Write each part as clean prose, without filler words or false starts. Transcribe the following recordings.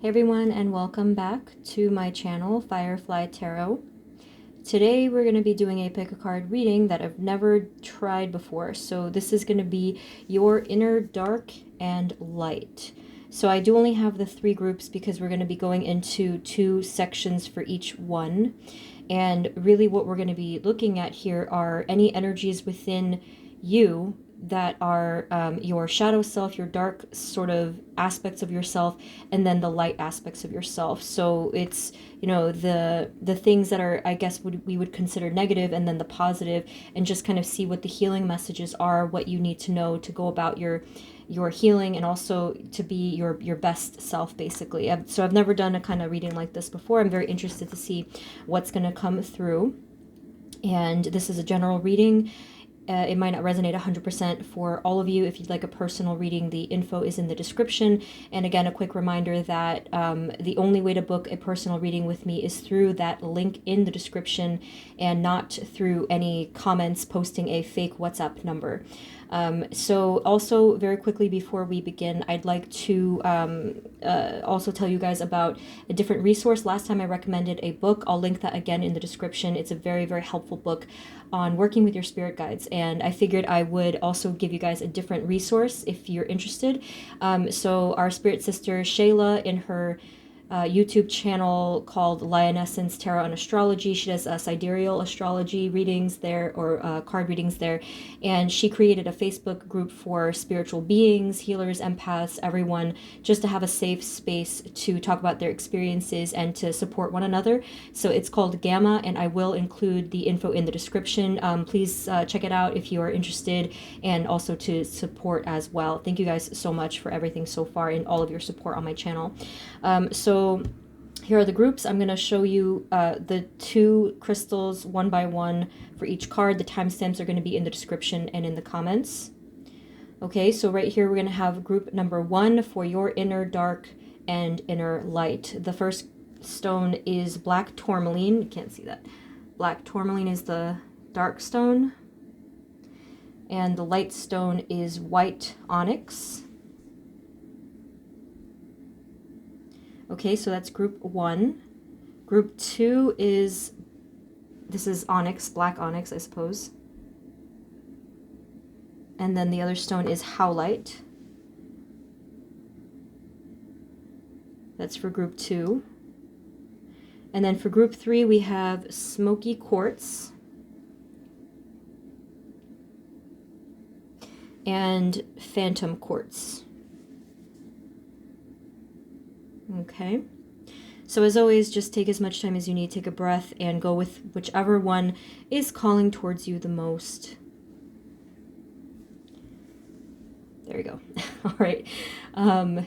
Hey everyone, and welcome back to my channel, Firefly Tarot. Today we're going to be doing a pick a card reading that I've never tried before. So this is going to be your inner dark and light. So I do only have the three groups because we're going to be going into two sections for each one. And really what we're going to be looking at here are any energies within you that are your shadow self, your dark sort of aspects of yourself, and then the light aspects of yourself. So it's, you know, the things that are, I guess, we would consider negative, and then the positive, and just kind of see what the healing messages are, what you need to know to go about your healing, and also to be your best self, basically. So I've never done a kind of reading like this before. I'm very interested to see what's going to come through. And this is a general reading. It might not resonate 100% for all of you. If you'd like a personal reading, the info is in the description. And again, a quick reminder that the only way to book a personal reading with me is through that link in the description, and not through any comments posting a fake WhatsApp number. So also, very quickly before we begin, I'd like to also tell you guys about a different resource. Last time I recommended a book. I'll link that again in the description. It's a very, very helpful book on working with your spirit guides, and I figured I would also give you guys a different resource if you're interested. So our spirit sister Shayla, in her YouTube channel called Lionessence Tarot and Astrology, she does sidereal astrology readings there, or card readings there, and she created a Facebook group for spiritual beings, healers, empaths, everyone, just to have a safe space to talk about their experiences and to support one another. So it's called Gamma, and I will include the info in the description. Please check it out if you are interested, and also to support as well. Thank you guys so much for everything so far and all of your support on my channel. So here are the groups. I'm going to show you the two crystals one by one for each card. The timestamps are going to be in the description and in the comments. Okay, so right here we're going to have group number 1 for your inner dark and inner light. The first stone is black tourmaline. You can't see that. Black tourmaline is the dark stone, and the light stone is white onyx. Okay, so that's group 1. Group 2 is, this is onyx, black onyx, I suppose. And then the other stone is howlite. That's for group 2. And then for group 3, we have smoky quartz and phantom quartz. Okay, so as always, just take as much time as you need, take a breath, and go with whichever one is calling towards you the most. There you go. All right, and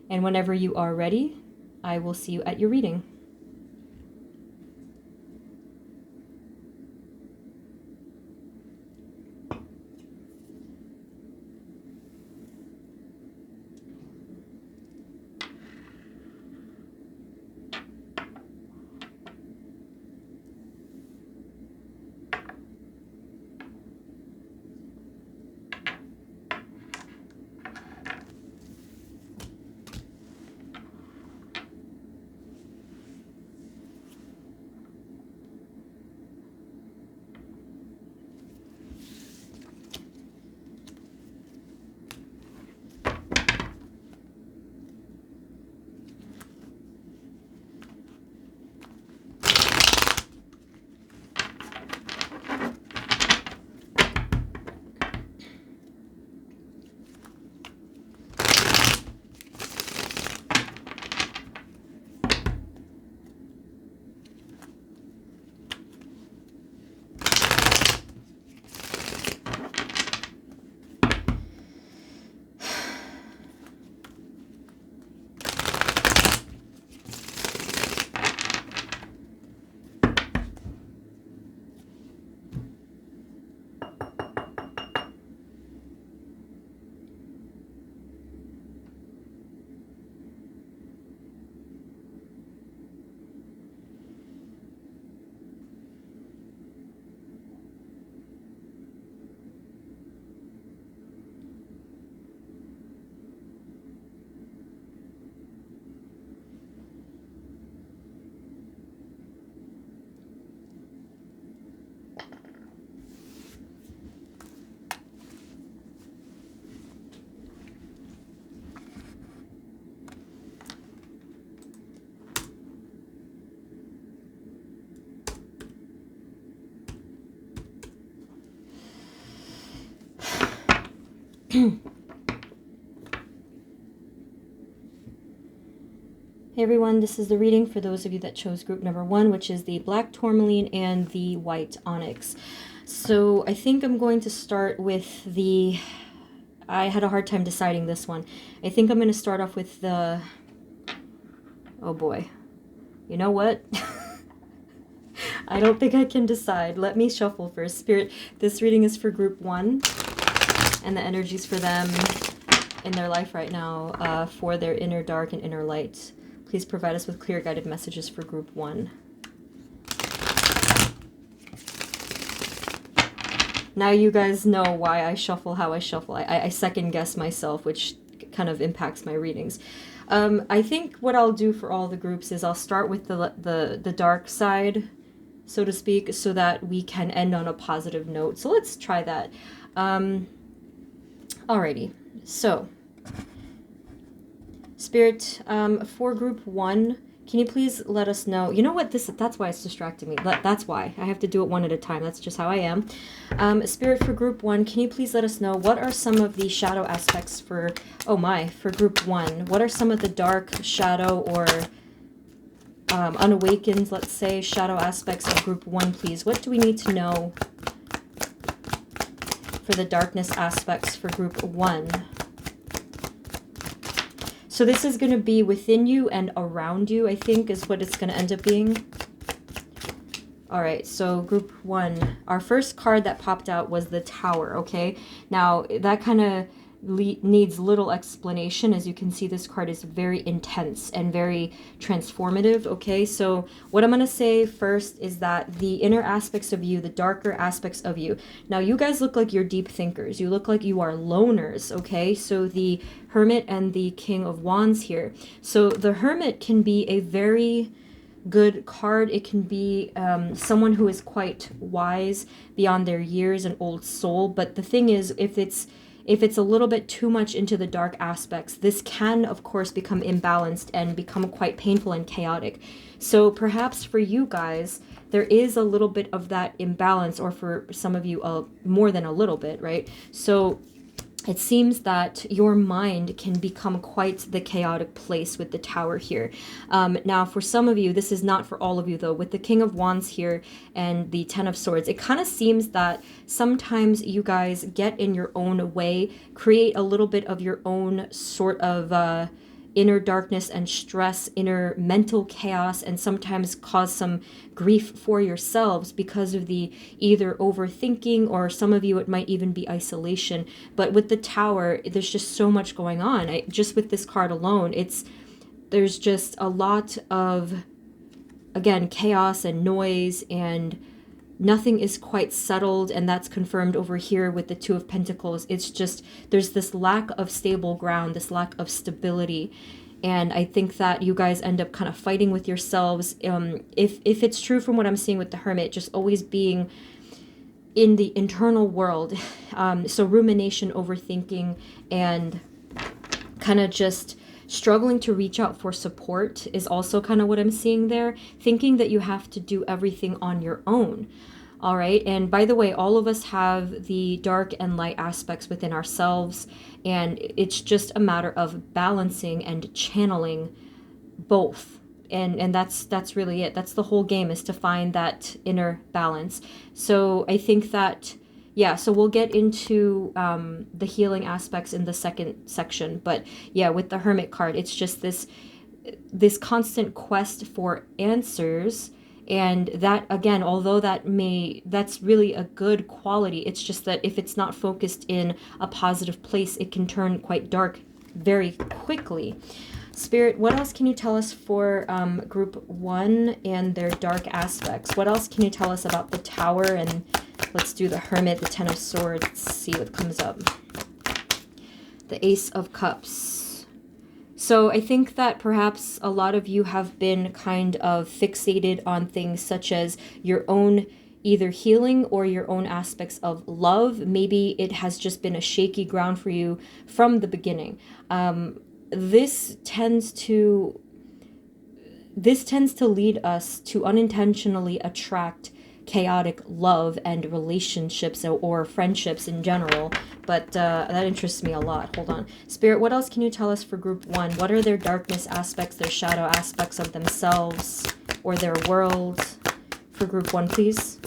whenever you are ready, I will see you at your reading. Hey everyone, this is the reading for those of you that chose group number 1, which is the black tourmaline and the white onyx. So I think I'm going to start with the... I had a hard time deciding this one. I think I'm going to start off with the... Oh boy. You know what? I don't think I can decide. Let me shuffle first. Spirit, this reading is for group 1 and the energies for them in their life right now, for their inner dark and inner light. Please provide us with clear guided messages for group 1. Now you guys know why I shuffle how I shuffle. I second guess myself, which kind of impacts my readings. I think what I'll do for all the groups is I'll start with the dark side, so to speak, so that we can end on a positive note. So let's try that. Alrighty, so... Spirit, for group 1, can you please let us know? You know what? That's why it's distracting me. That's why. I have to do it one at a time. That's just how I am. Spirit, for group 1, can you please let us know what are some of the shadow aspects for... Oh my, for group 1. What are some of the dark, shadow, or unawakened, let's say, shadow aspects of group 1, please? What do we need to know for the darkness aspects for group 1? So this is going to be within you and around you, I think, is what it's going to end up being. All right, so group 1. Our first card that popped out was the Tower, okay? Now, that kind of needs little explanation. As you can see, this card is very intense and very transformative, okay? So what I'm going to say first is that the inner aspects of you, the darker aspects of you. Now, you guys look like you're deep thinkers. You look like you are loners, okay? So the Hermit and the King of Wands here. So the Hermit can be a very good card. It can be someone who is quite wise beyond their years, an old soul. But the thing is, if it's a little bit too much into the dark aspects, this can, of course, become imbalanced and become quite painful and chaotic. So perhaps for you guys, there is a little bit of that imbalance, or for some of you, more than a little bit, right? So it seems that your mind can become quite the chaotic place with the Tower here. Now, for some of you, this is not for all of you, though. With the King of Wands here and the Ten of Swords, it kind of seems that sometimes you guys get in your own way, create a little bit of your own sort of inner darkness and stress, inner mental chaos, and sometimes cause some grief for yourselves because of the either overthinking, or some of you it might even be isolation. But with the Tower, there's just so much going on. Just with this card alone, there's just a lot of, again, chaos and noise, and nothing is quite settled, and that's confirmed over here with the Two of Pentacles. It's just, there's this lack of stable ground, this lack of stability, and I think that you guys end up kind of fighting with yourselves. If it's true from what I'm seeing with the Hermit, just always being in the internal world, so rumination, overthinking, and kind of just struggling to reach out for support is also kind of what I'm seeing there. Thinking that you have to do everything on your own. All right. And by the way, all of us have the dark and light aspects within ourselves. And it's just a matter of balancing and channeling both. And that's really it. That's the whole game, is to find that inner balance. So I think that, yeah, so we'll get into the healing aspects in the second section. But yeah, with the Hermit card, it's just this constant quest for answers. And that, again, although that's really a good quality, it's just that if it's not focused in a positive place, it can turn quite dark very quickly. Spirit, what else can you tell us for group 1 and their dark aspects? What else can you tell us about the Tower? And let's do the Hermit, the Ten of Swords. Let's see what comes up. The Ace of Cups. So I think that perhaps a lot of you have been kind of fixated on things such as your own either healing or your own aspects of love. Maybe it has just been a shaky ground for you from the beginning. This tends to lead us to unintentionally attract chaotic love and relationships or friendships in general. But that interests me a lot. Hold on. Spirit, what else can you tell us for group 1? What are their darkness aspects, their shadow aspects of themselves or their world for group 1, please?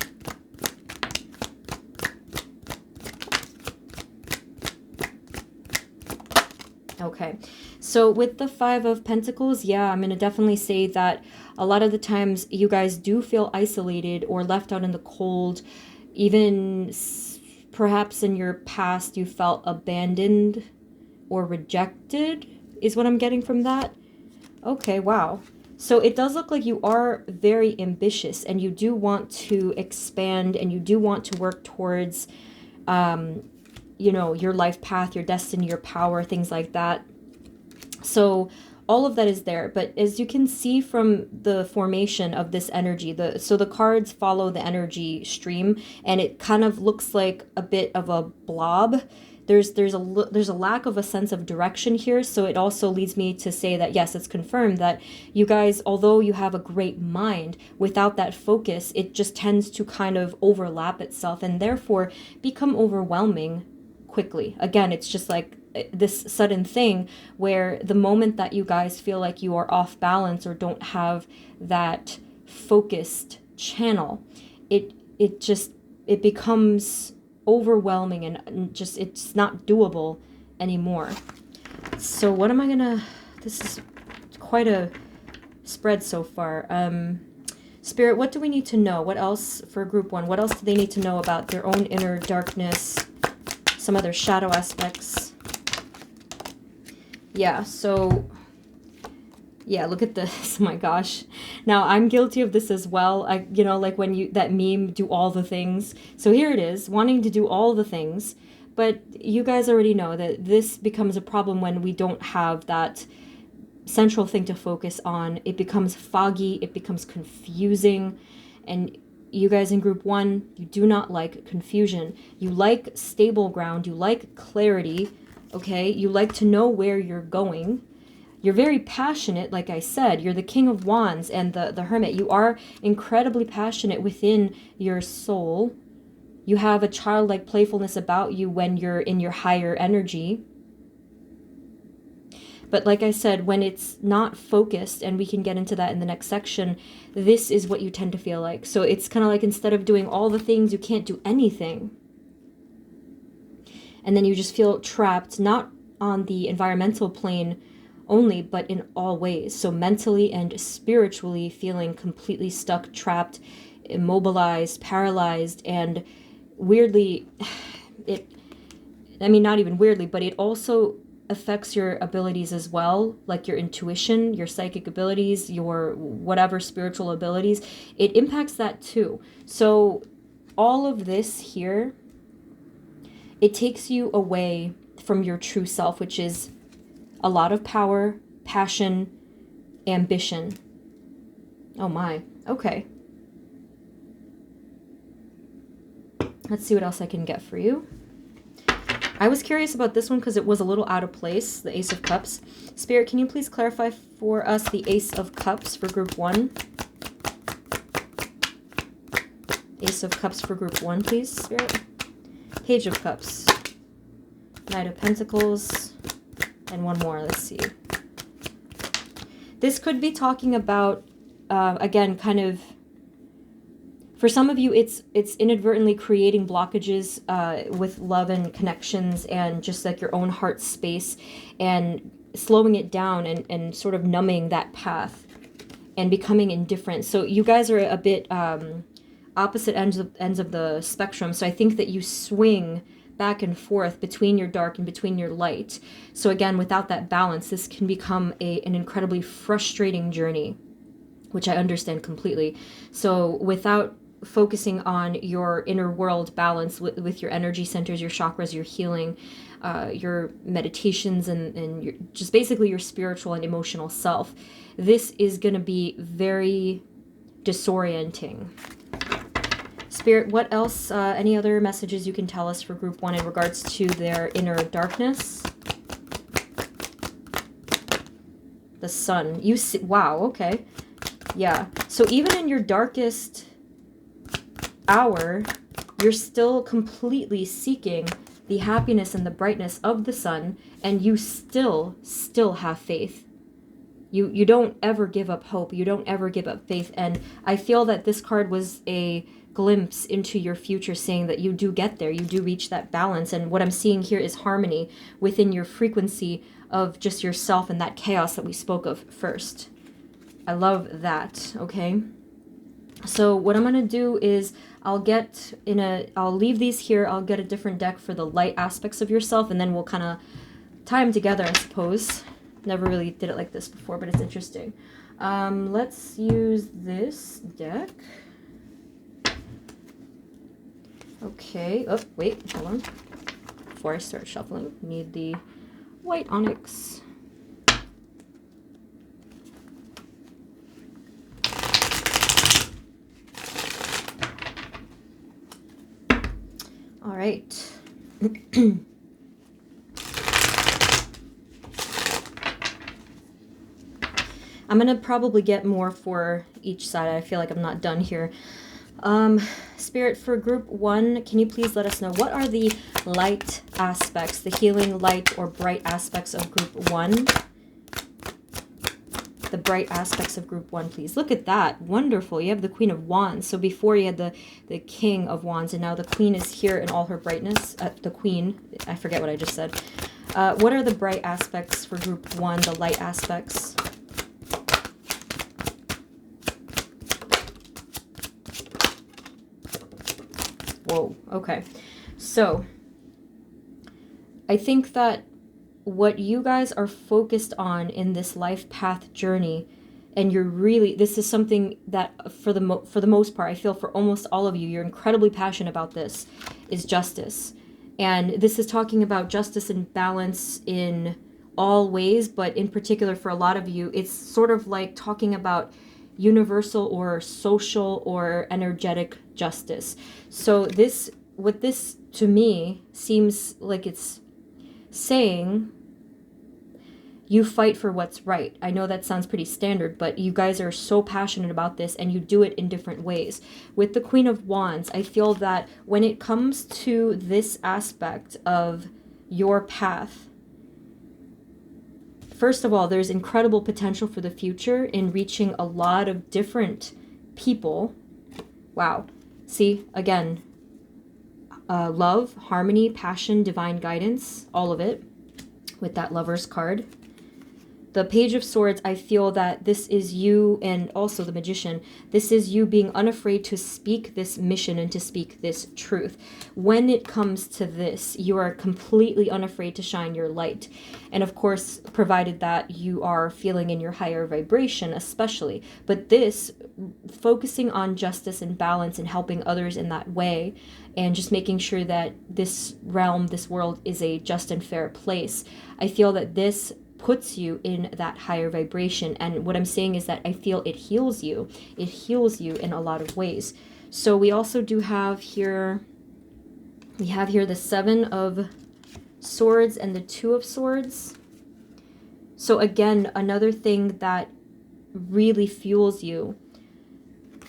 Okay, so with the 5 of Pentacles, yeah, I'm going to definitely say that a lot of the times you guys do feel isolated or left out in the cold. Even perhaps in your past you felt abandoned or rejected, is what I'm getting from that. Okay, wow. So it does look like you are very ambitious and you do want to expand and you do want to work towards you know, your life path, your destiny, your power, things like that. So all of that is there. But as you can see from the formation of this energy, so the cards follow the energy stream, and it kind of looks like a bit of a blob. There's a lack of a sense of direction here. So it also leads me to say that, yes, it's confirmed that you guys, although you have a great mind, without that focus, it just tends to kind of overlap itself and therefore become overwhelming quickly. Again, it's just like this sudden thing where the moment that you guys feel like you are off balance or don't have that focused channel, it becomes overwhelming and just it's not doable anymore. So what am I gonna, this is quite a spread so far. Spirit, what do we need to know? What else for group 1? What else do they need to know about their own inner darkness, some other shadow aspects? Yeah, so yeah, look at this. Oh my gosh. Now, I'm guilty of this as well. You know, like when that meme, do all the things. So here it is, wanting to do all the things. But you guys already know that this becomes a problem when we don't have that central thing to focus on. It becomes foggy, it becomes confusing. And you guys in group 1, you do not like confusion. You like stable ground, you like clarity, okay? You like to know where you're going. You're very passionate, like I said. You're the King of Wands and the Hermit. You are incredibly passionate within your soul. You have a childlike playfulness about you when you're in your higher energy. But like I said, when it's not focused, and we can get into that in the next section, this is what you tend to feel like. So it's kind of like instead of doing all the things, you can't do anything. And then you just feel trapped, not on the environmental plane only, but in all ways. So mentally and spiritually feeling completely stuck, trapped, immobilized, paralyzed, and weirdly, I mean, not even weirdly, but it also affects your abilities as well, like your intuition, your psychic abilities, your whatever spiritual abilities. It impacts that too. So all of this here, it takes you away from your true self, which is a lot of power, passion, ambition. Oh my, okay. Let's see what else I can get for you. I was curious about this one because it was a little out of place, the Ace of Cups. Spirit, can you please clarify for us the Ace of Cups for group 1? Ace of Cups for group 1, please, Spirit. Page of Cups. Knight of Pentacles. And one more, let's see. This could be talking about, again, kind of, for some of you, it's inadvertently creating blockages with love and connections and just like your own heart space and slowing it down and sort of numbing that path and becoming indifferent. So you guys are a bit opposite ends of the spectrum. So I think that you swing back and forth between your dark and between your light. So again, without that balance, this can become an incredibly frustrating journey, which I understand completely. So without focusing on your inner world balance with your energy centers, your chakras, your healing, your meditations, and your, just basically your spiritual and emotional self, this is going to be very disorienting. Spirit, what else, any other messages you can tell us for group 1 in regards to their inner darkness? The Sun. You see, wow, okay. Yeah. So even in your darkest hour, you're still completely seeking the happiness and the brightness of the sun, and you still have faith. You don't ever give up hope. You don't ever give up faith. And I feel that this card was a glimpse into your future, saying that you do get there. You do reach that balance. And what I'm seeing here is harmony within your frequency of just yourself and that chaos that we spoke of first. I love that, okay? So what I'm going to do is I'll leave these here. I'll get a different deck for the light aspects of yourself, and then we'll kind of tie them together, I suppose. Never really did it like this before, but it's interesting. Let's use this deck. Okay. Oh, wait. Hold on. Before I start shuffling, need the white onyx. All right. I'm going to probably get more for each side. I feel like I'm not done here. Spirit, for group 1, can you please let us know what are the light aspects, the healing light or bright aspects of group 1? The bright aspects of group 1, please. Look at that. Wonderful. You have the Queen of Wands. So before you had the King of Wands, and now the Queen is here in all her brightness. The Queen, I forget what I just said. What are the bright aspects for group 1, the light aspects? Whoa, okay. So, I think that what you guys are focused on in this life path journey, and you're really, this is something that for the most part, I feel for almost all of you, you're incredibly passionate about this, is justice. And this is talking about justice and balance in all ways, but in particular for a lot of you, it's sort of like talking about universal or social or energetic justice. So what this to me seems like it's saying, you fight for what's right. I know that sounds pretty standard, but you guys are so passionate about this and you do it in different ways. With the Queen of Wands, I feel that when it comes to this aspect of your path, first of all, there's incredible potential for the future in reaching a lot of different people. Wow. See, again, love, harmony, passion, divine guidance, all of it with that Lover's card. The Page of Swords, I feel that this is you, and also the Magician, this is you being unafraid to speak this mission and to speak this truth. When it comes to this, you are completely unafraid to shine your light. And of course, provided that you are feeling in your higher vibration especially. But this, focusing on justice and balance and helping others in that way, and just making sure that this realm, this world is a just and fair place, I feel that this puts you in that higher vibration. And what I'm saying is that I feel it heals you. It heals you in a lot of ways. So we also do have here, we have here the 7 of Swords and the 2 of Swords. So again, another thing that really fuels you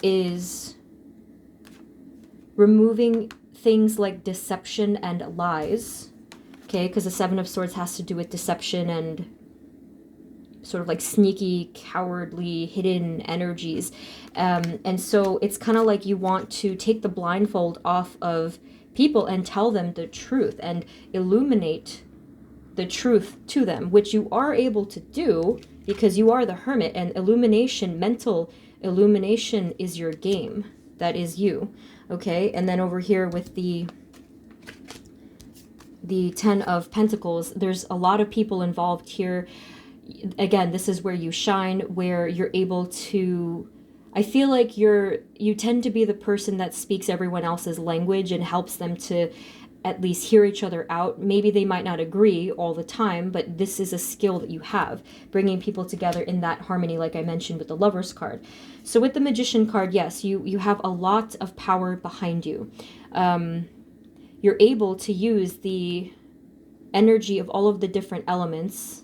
is removing things like deception and lies. Okay, because the 7 of Swords has to do with deception and sort of like sneaky, cowardly, hidden energies. And so it's kind of like you want to take the blindfold off of people and tell them the truth and illuminate the truth to them, which you are able to do because you are the Hermit, and illumination, mental illumination is your game. That is you. Okay, and then over here with the 10 of Pentacles, there's a lot of people involved here. Again, this is where you shine, where you're able to, I feel like you tend to be the person that speaks everyone else's language and helps them to at least hear each other out. Maybe they might not agree all the time, but this is a skill that you have, bringing people together in that harmony, like I mentioned with the Lover's card. So with the Magician card, yes, you have a lot of power behind you. You're able to use the energy of all of the different elements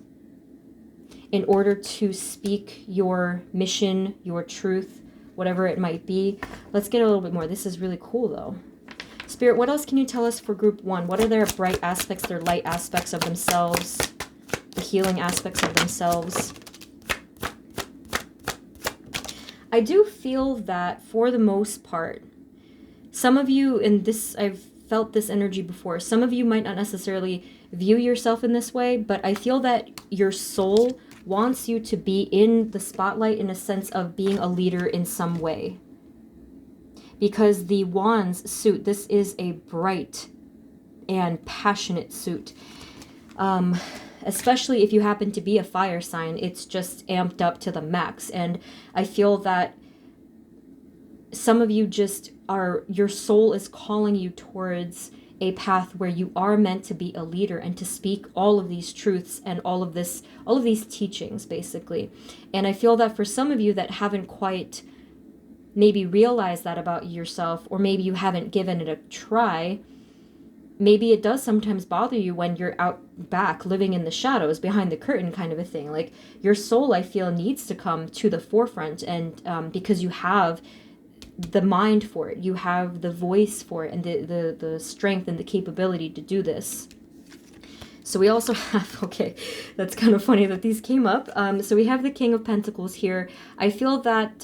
in order to speak your mission, your truth, whatever it might be. Let's get a little bit more. This is really cool though. Spirit, what else can you tell us for group 1? What are their bright aspects, their light aspects of themselves, the healing aspects of themselves? I do feel that for the most part, some of you, and this, I've felt this energy before, some of you might not necessarily view yourself in this way, but I feel that your soul wants you to be in the spotlight in a sense of being a leader in some way. Because the Wands suit, this is a bright and passionate suit. Especially if you happen to be a fire sign, it's just amped up to the max. And I feel that some of you just are, your soul is calling you towards a path where you are meant to be a leader and to speak all of these truths and all of these teachings, basically. And I feel that for some of you that haven't quite maybe realized that about yourself, or maybe you haven't given it a try, maybe it does sometimes bother you when you're out back living in the shadows behind the curtain kind of a thing. Like your soul, I feel, needs to come to the forefront, and because you have the mind for it, you have the voice for it, and the strength and the capability to do this. So we also have, okay, that's kind of funny that these came up. So we have the King of Pentacles here. I feel that,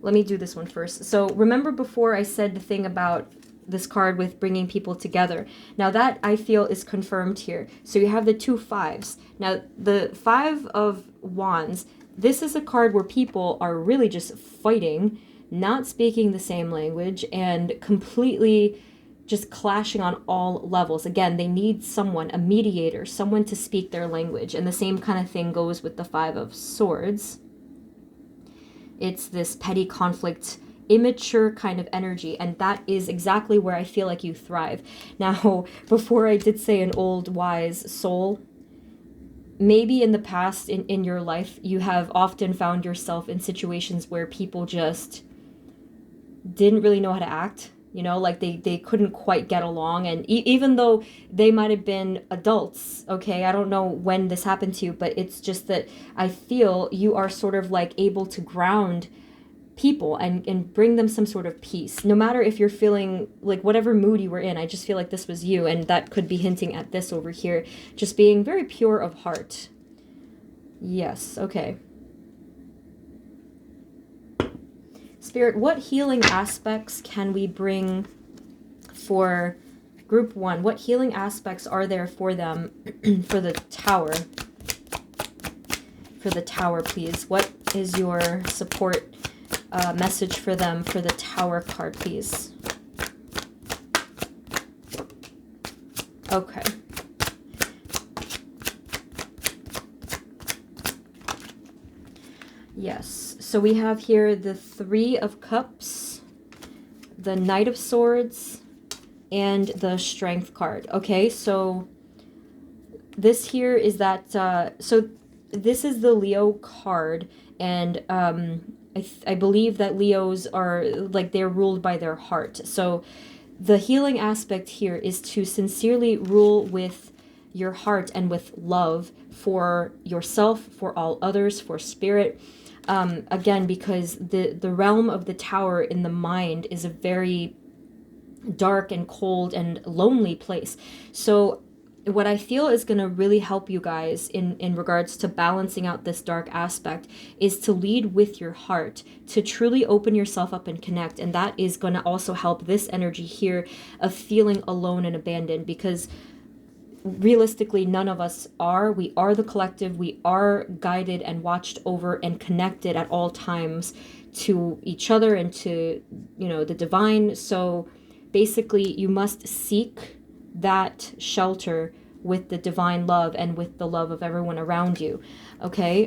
let me do this one first. So remember before I said the thing about this card with bringing people together. Now that I feel is confirmed here. So you have the 2 5s. Now the 5 of Wands, this is a card where people are really just fighting, not speaking the same language, and completely just clashing on all levels. Again, they need someone, a mediator, someone to speak their language. And the same kind of thing goes with the 5 of Swords. It's this petty conflict, immature kind of energy, and that is exactly where I feel like you thrive. Now, before I did say an old wise soul, maybe in the past in your life, you have often found yourself in situations where people just didn't really know how to act. You know, like they couldn't quite get along. And even though they might have been adults, okay, I don't know when this happened to you, but it's just that I feel you are sort of like able to ground people and bring them some sort of peace. No matter if you're feeling like whatever mood you were in, I just feel like this was you, and that could be hinting at this over here. Just being very pure of heart. Yes, okay. Spirit, what healing aspects can we bring for group 1? What healing aspects are there for them for the Tower? For the Tower, please. What is your support message for them for the Tower card, please? Okay. Yes, so we have here the 3 of Cups, the Knight of Swords, and the Strength card. Okay, so this here is that, so this is the Leo card, and I believe that Leos are, like, they're ruled by their heart. So the healing aspect here is to sincerely rule with your heart and with love for yourself, for all others, for spirit. Again, because the realm of the Tower in the mind is a very dark and cold and lonely place. So what I feel is going to really help you guys in regards to balancing out this dark aspect is to lead with your heart, to truly open yourself up and connect. And that is going to also help this energy here of feeling alone and abandoned, because realistically, none of us are. We are the collective. We are guided and watched over and connected at all times to each other and to, you know, the divine. So basically, you must seek that shelter with the divine love and with the love of everyone around you. Okay?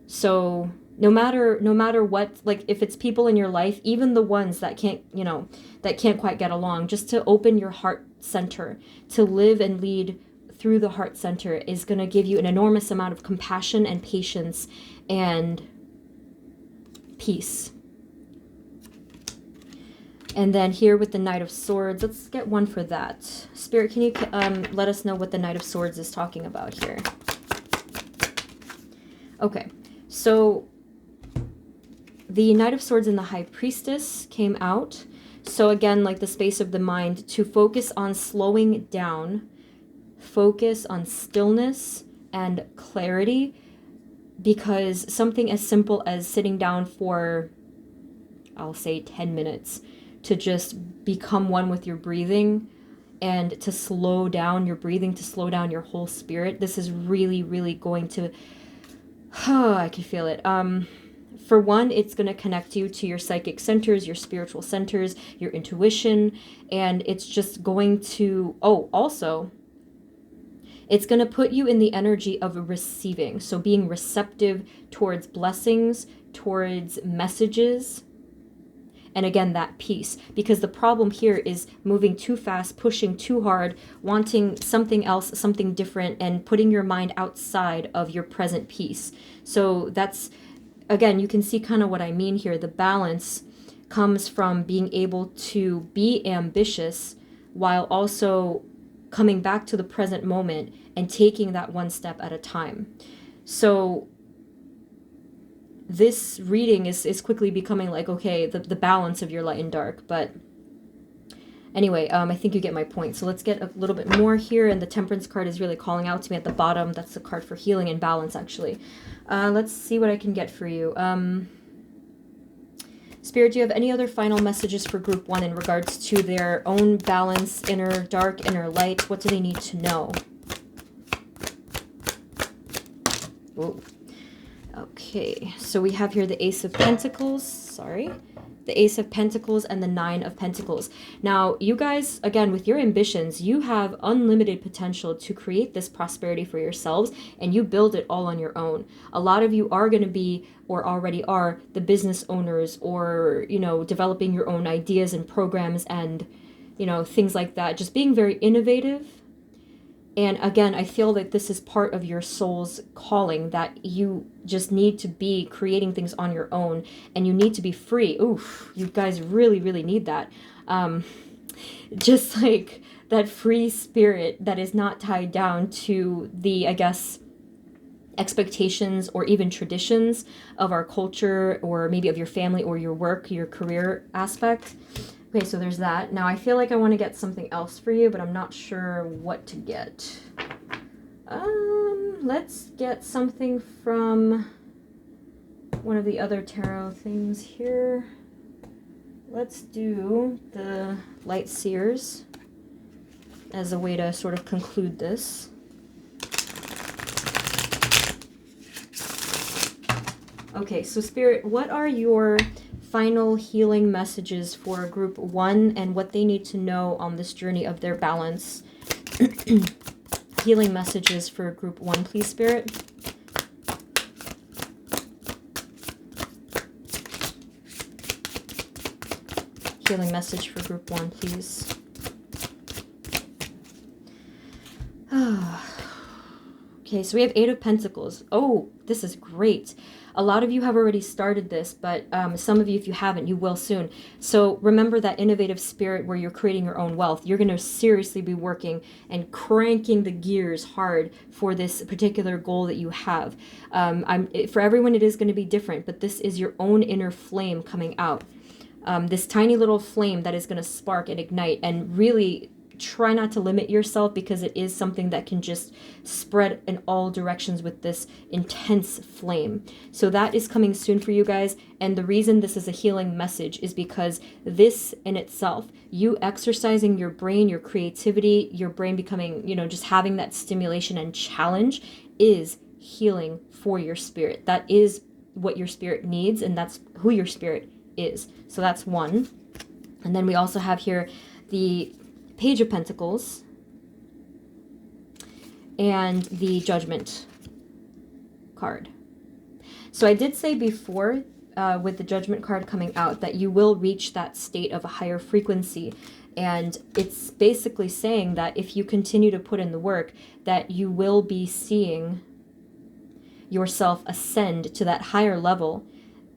So no matter what, like if it's people in your life, even the ones that can't, you know, that can't quite get along, just to open your heart center, to live and lead through the heart center is going to give you an enormous amount of compassion and patience and peace. And then here with the Knight of Swords, let's get one for that. Spirit, can you let us know what the Knight of Swords is talking about here? Okay, so The Knight of Swords and the High Priestess came out. So again, like the space of the mind, to focus on slowing down, focus on stillness and clarity, because something as simple as sitting down for, I'll say 10 minutes, to just become one with your breathing and to slow down your breathing, to slow down your whole spirit. This is really, really going to, I can feel it. For one, it's going to connect you to your psychic centers, your spiritual centers, your intuition, and it's just going to, also, it's going to put you in the energy of receiving. So being receptive towards blessings, towards messages, and again, that peace. Because the problem here is moving too fast, pushing too hard, wanting something else, something different, and putting your mind outside of your present peace. So that's, again, you can see kind of what I mean here. The balance comes from being able to be ambitious while also coming back to the present moment and taking that one step at a time. So this reading is quickly becoming like, okay, the balance of your light and dark. But anyway, I think you get my point. So let's get a little bit more here. And the Temperance card is really calling out to me at the bottom. That's the card for healing and balance, actually. Let's see what I can get for you. Spirit, do you have any other final messages for group 1 in regards to their own balance, inner dark, inner light? What do they need to know? Ooh. Okay, so we have here the Ace of Pentacles, the Ace of Pentacles and the Nine of Pentacles. Now, you guys, again, with your ambitions, you have unlimited potential to create this prosperity for yourselves, and you build it all on your own. A lot of you are going to be, or already are, the business owners, or, you know, developing your own ideas and programs and, you know, things like that. Just being very innovative. And again, I feel that this is part of your soul's calling, that you just need to be creating things on your own, and you need to be free. Oof, you guys really, really need that. Just like that free spirit that is not tied down to the, I guess, expectations or even traditions of our culture, or maybe of your family or your work, your career aspect. Okay, so there's that. Now I feel like I want to get something else for you, but I'm not sure what to get. Let's get something from one of the other tarot things here. Let's do the Light Seers as a way to sort of conclude this. Okay, so Spirit, what are your final healing messages for group 1 and what they need to know on this journey of their balance? Healing messages for group 1, please, Spirit. Healing message for group 1, please. Okay, so we have 8 of Pentacles. Oh, this is great. A lot of you have already started this, but some of you, if you haven't, you will soon. So remember that innovative spirit where you're creating your own wealth. You're going to seriously be working and cranking the gears hard for this particular goal that you have. For everyone, it is going to be different, but this is your own inner flame coming out. This tiny little flame that is going to spark and ignite, and really try not to limit yourself, because it is something that can just spread in all directions with this intense flame. So that is coming soon for you guys. And the reason this is a healing message is because this in itself, you exercising your brain, your creativity, your brain becoming, you know, just having that stimulation and challenge is healing for your spirit. That is what your spirit needs, and that's who your spirit is. So that's one. And then we also have here the Page of Pentacles and the Judgment card. So I did say before with the Judgment card coming out that you will reach that state of a higher frequency, and it's basically saying that if you continue to put in the work, that you will be seeing yourself ascend to that higher level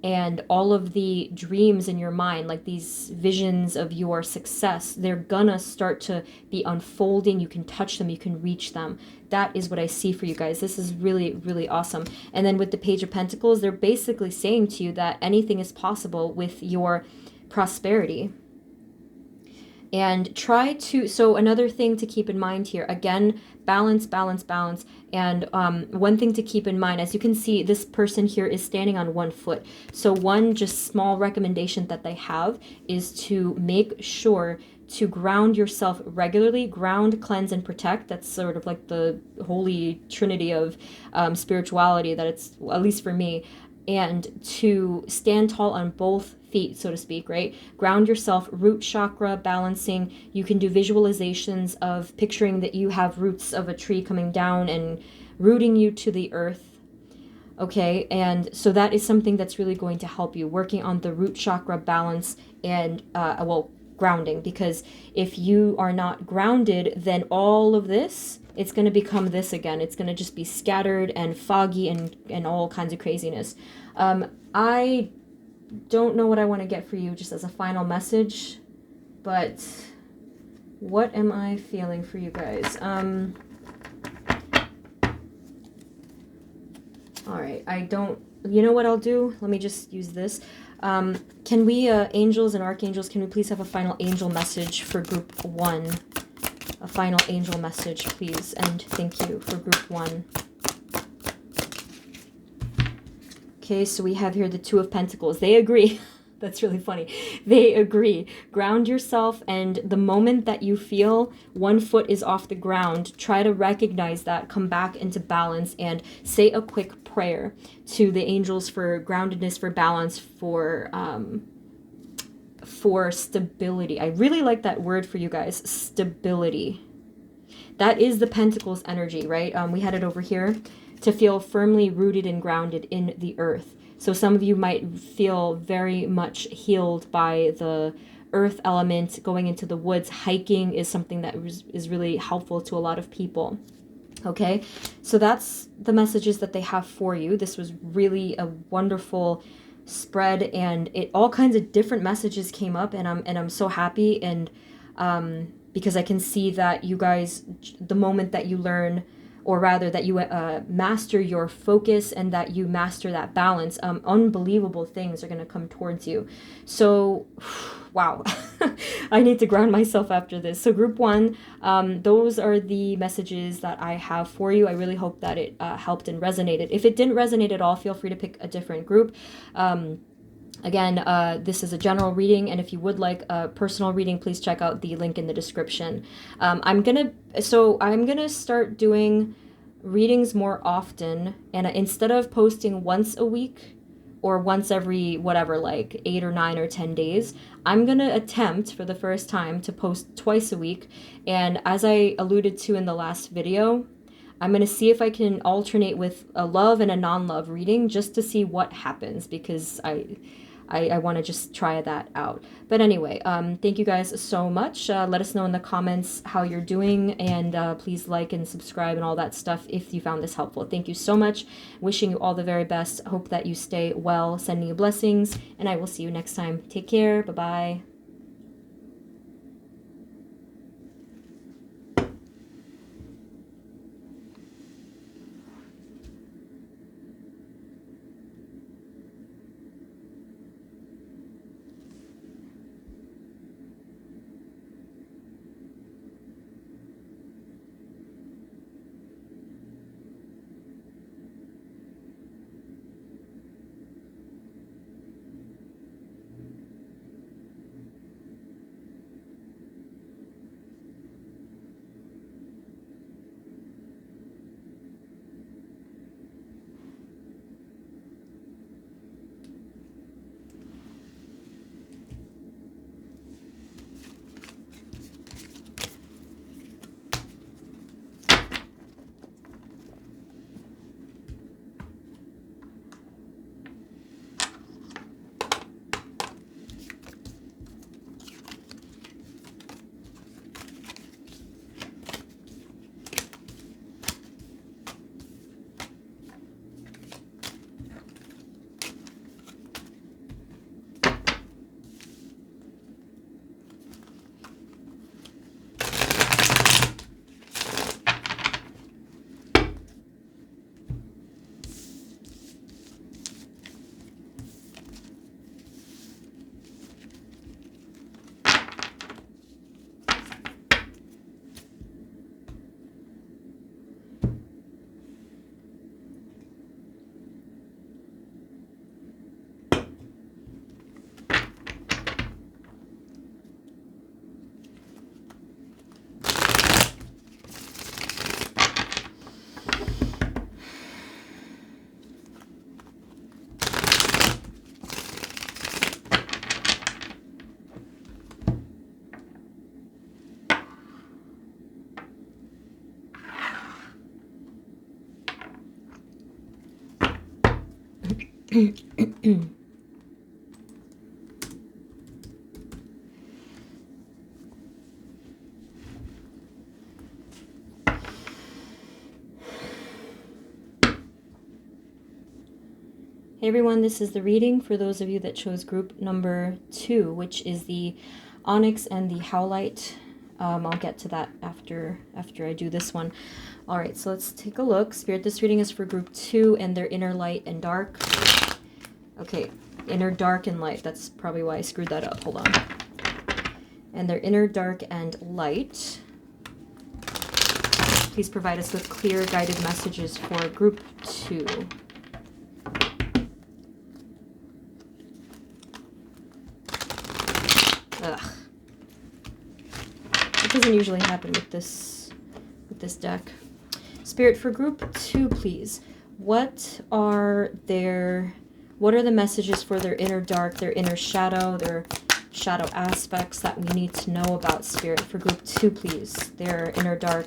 and all of the dreams in your mind, like these visions of your success, they're gonna start to be unfolding. You can touch them, you can reach them. That is what I see for you guys. This is really, really awesome. And then with the Page of Pentacles, they're basically saying to you that anything is possible with your prosperity. And try to, so another thing to keep in mind here, again, balance, balance, balance. And one thing to keep in mind, as you can see, this person here is standing on one foot. So one just small recommendation that they have is to make sure to ground yourself regularly. Ground, cleanse, and protect. That's sort of like the holy trinity of spirituality, that it's, at least for me. And to stand tall on both feet, so to speak, right? Ground yourself, root chakra, balancing. You can do visualizations of picturing that you have roots of a tree coming down and rooting you to the earth. Okay, and so that is something that's really going to help you, working on the root chakra balance and, well, grounding, because if you are not grounded, then all of this, it's going to become this again. It's going to just be scattered and foggy and all kinds of craziness. I don't know what I want to get for you just as a final message, but what am I feeling for you guys? All right, I don't, you know what I'll do? Let me just use this. Can we, angels and archangels, can we please have a final angel message for group 1? A final angel message, please, and thank you for group 1. Okay, so we have here the Two of Pentacles. They agree. That's really funny. They agree. Ground yourself, and the moment that you feel one foot is off the ground, try to recognize that, come back into balance, and say a quick prayer to the angels for groundedness, for balance, for stability. I really like that word for you guys, stability. That is the Pentacles energy, right? We had it over here. To feel firmly rooted and grounded in the earth. So some of you might feel very much healed by the earth element. Going into the woods, hiking is something that is really helpful to a lot of people. Okay, so that's the messages that they have for you. This was really a wonderful spread, and it all kinds of different messages came up, and I'm so happy, and because I can see that you guys, the moment that you learn, or rather that you master your focus and that you master that balance, unbelievable things are going to come towards you. So, wow, I need to ground myself after this. So group 1, those are the messages that I have for you. I really hope that it helped and resonated. If it didn't resonate at all, feel free to pick a different group. Again, this is a general reading, and if you would like a personal reading, please check out the link in the description. I'm gonna start doing readings more often, and instead of posting once a week or once every whatever, like 8 or 9 or 10 days, I'm gonna attempt for the first time to post twice a week. And as I alluded to in the last video, I'm gonna see if I can alternate with a love and a non-love reading just to see what happens, because I want to just try that out. But anyway, thank you guys so much. Let us know in the comments how you're doing, and please like and subscribe and all that stuff if you found this helpful. Thank you so much. Wishing you all the very best. Hope that you stay well. Sending you blessings, and I will see you next time. Take care. Bye-bye. Hey everyone, this is the reading for those of you that chose group number 2, which is the onyx and the howlite. I'll get to that after I do this one. All right, so let's take a look. Spirit, this reading is for group 2 and their inner light and dark. Okay, inner dark and light. That's probably why I screwed that up. Hold on. And their inner dark and light. Please provide us with clear guided messages for group 2. Ugh. That doesn't usually happen with this deck. Spirit, for group 2, please. What are the messages for their inner dark, their inner shadow, their shadow aspects that we need to know about, Spirit? For group 2, please. Their inner dark.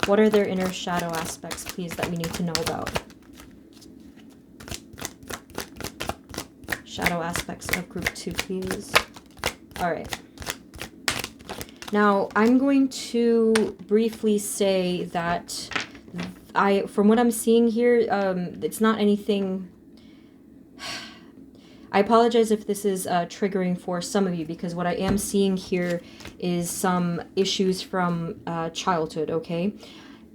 What are their inner shadow aspects, please, that we need to know about? Shadow aspects of group 2, please. All right. Now, I'm going to briefly say that from what I'm seeing here, it's not anything. I apologize if this is triggering for some of you, because what I am seeing here is some issues from childhood, okay?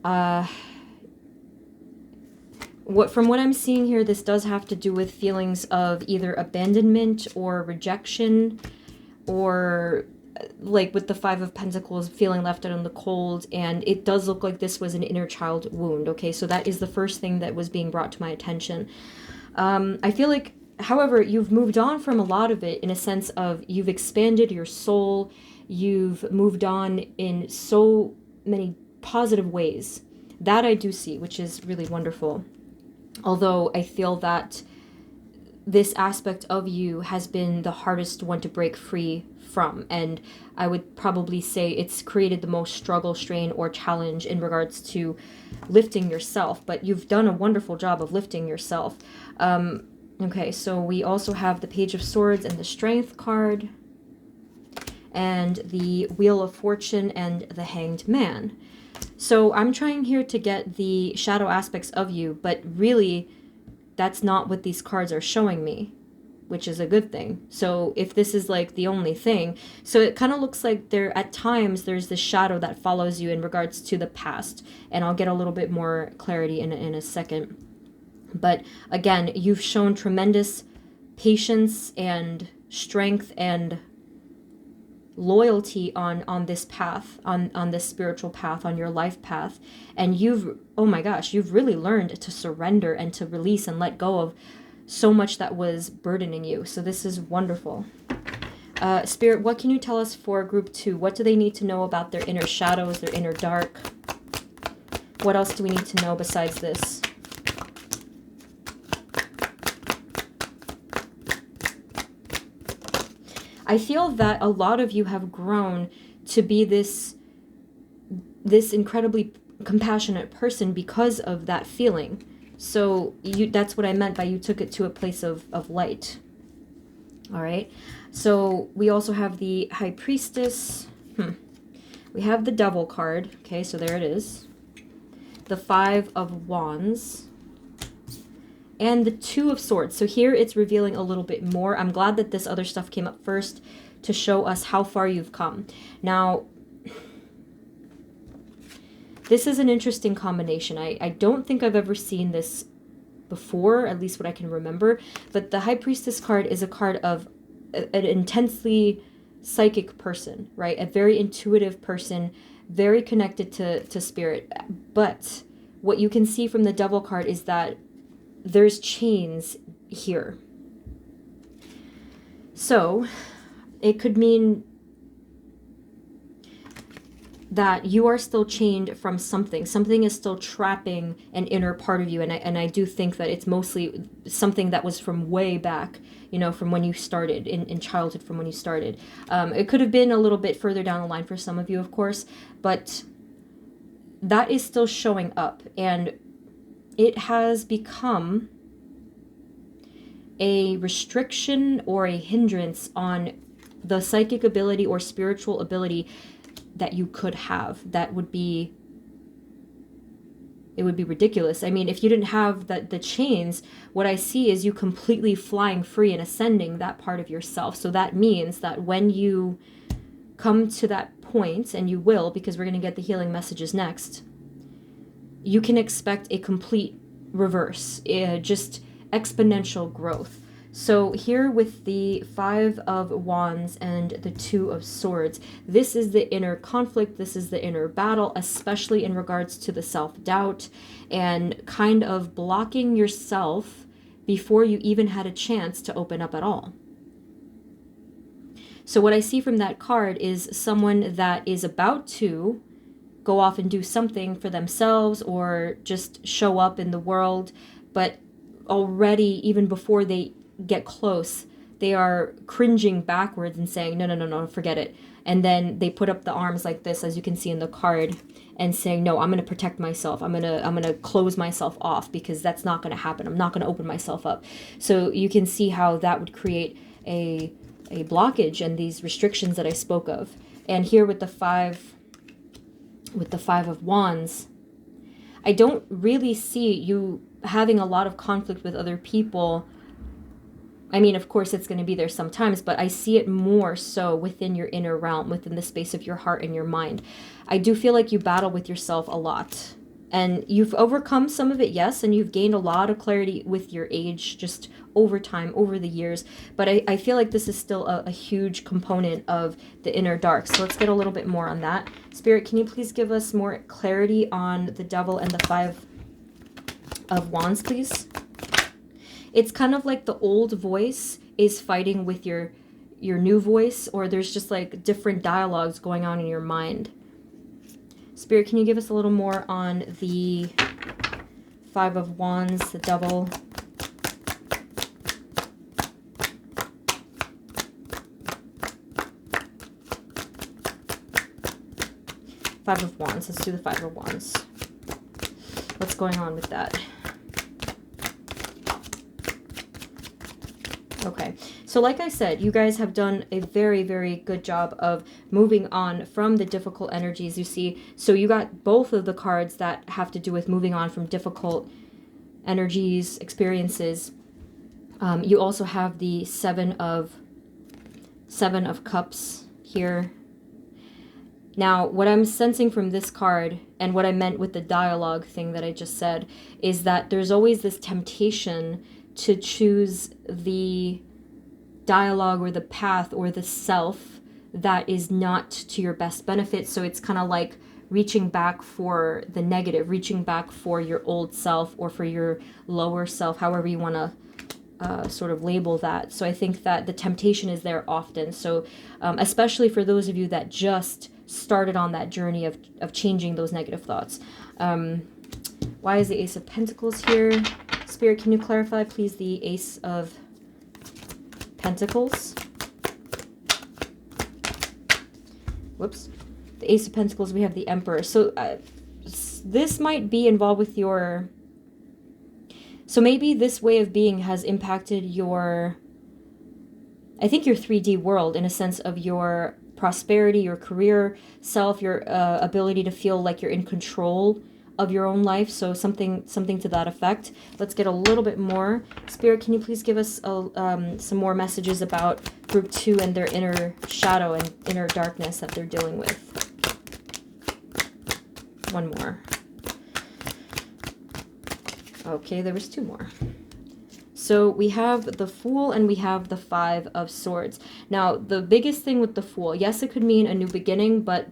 From what I'm seeing here, this does have to do with feelings of either abandonment or rejection, or like with the 5 of Pentacles, feeling left out in the cold, and it does look like this was an inner child wound, okay? So that is the first thing that was being brought to my attention. I feel like, however, you've moved on from a lot of it in a sense of you've expanded your soul, you've moved on in so many positive ways. That I do see, which is really wonderful. Although I feel that this aspect of you has been the hardest one to break free from, and I would probably say it's created the most struggle, strain, or challenge in regards to lifting yourself, but you've done a wonderful job of lifting yourself. Okay, so we also have the Page of Swords and the Strength card, and the Wheel of Fortune and the Hanged Man. So I'm trying here to get the shadow aspects of you, but really that's not what these cards are showing me, which is a good thing. So if this is like the only thing, so it kind of looks like at times there's this shadow that follows you in regards to the past, and I'll get a little bit more clarity in a second. But again, you've shown tremendous patience and strength and loyalty on this path, on this spiritual path, on your life path, and oh my gosh, you've really learned to surrender and to release and let go of so much that was burdening you. So this is wonderful. Spirit, what can you tell us for group 2? What do they need to know about their inner shadows, their inner dark? What else do we need to know besides this? I feel that a lot of you have grown to be this incredibly compassionate person because of that feeling. So that's what I meant by you took it to a place of light. All right. So we also have the High Priestess. We have the Devil card. Okay, so there it is. The 5 of Wands. And the 2 of Swords. So here it's revealing a little bit more. I'm glad that this other stuff came up first to show us how far you've come. Now, this is an interesting combination. I don't think I've ever seen this before, at least what I can remember. But the High Priestess card is a card of an intensely psychic person, right? A very intuitive person, very connected to spirit. But what you can see from the Devil card is that there's chains here. So it could mean that you are still chained from something. Something is still trapping an inner part of you. And I do think that it's mostly something that was from way back, you know, from when you started, in childhood, from when you started. It could have been a little bit further down the line for some of you, of course, but that is still showing up. And it has become a restriction or a hindrance on the psychic ability or spiritual ability that you could have. That would be, it would be ridiculous. I mean, if you didn't have the chains, what I see is you completely flying free and ascending that part of yourself. So that means that when you come to that point, and you will, because we're going to get the healing messages next, you can expect a complete reverse, just exponential growth. So here with the 5 of Wands and the 2 of Swords, this is the inner conflict, this is the inner battle, especially in regards to the self-doubt and kind of blocking yourself before you even had a chance to open up at all. So what I see from that card is someone that is about to go off and do something for themselves or just show up in the world, but already, even before they get close, they are cringing backwards and saying, no, no, no, no, forget it. And then they put up the arms like this, as you can see in the card, and saying, no, I'm going to protect myself. I'm going to close myself off, because that's not going to happen. I'm not going to open myself up. So you can see how that would create a blockage and these restrictions that I spoke of. And here with the 5 of Wands, I don't really see you having a lot of conflict with other people. I mean, of course, it's going to be there sometimes, but I see it more so within your inner realm, within the space of your heart and your mind. I do feel like you battle with yourself a lot. And you've overcome some of it, yes, and you've gained a lot of clarity with your age, just over time, over the years. But I feel like this is still a huge component of the inner dark. So let's get a little bit more on that. Spirit, can you please give us more clarity on the Devil and the 5 of Wands, please? It's kind of like the old voice is fighting with your new voice, or there's just like different dialogues going on in your mind. Spirit, can you give us a little more on the 5 of Wands, the Devil? Five of Wands. Let's do the 5 of Wands. What's going on with that? Okay, so like I said, you guys have done a very, very good job of moving on from the difficult energies you see. So you got both of the cards that have to do with moving on from difficult energies, experiences. You also have the 7 of Cups here. Now, what I'm sensing from this card, and what I meant with the dialogue thing that I just said, is that there's always this temptation to choose the dialogue or the path or the self that is not to your best benefit. So it's kind of like reaching back for the negative, reaching back for your old self or for your lower self, however you want to sort of label that. So I think that the temptation is there often. So especially for those of you that just started on that journey of changing those negative thoughts. Why is the Ace of Pentacles here? Spirit, can you clarify, please, the Ace of Pentacles? Whoops. The Ace of Pentacles, we have the Emperor. So this might be involved with your... So maybe this way of being has impacted your... I think your 3D world, in a sense of your prosperity, your career self, your ability to feel like you're in control of your own life. So something to that effect. Let's get a little bit more. Spirit, can you please give us some more messages about group 2 and their inner shadow and inner darkness that they're dealing with? One more. Okay, there was 2 more. So we have the Fool and we have the 5 of Swords. Now, the biggest thing with the Fool, yes, it could mean a new beginning, but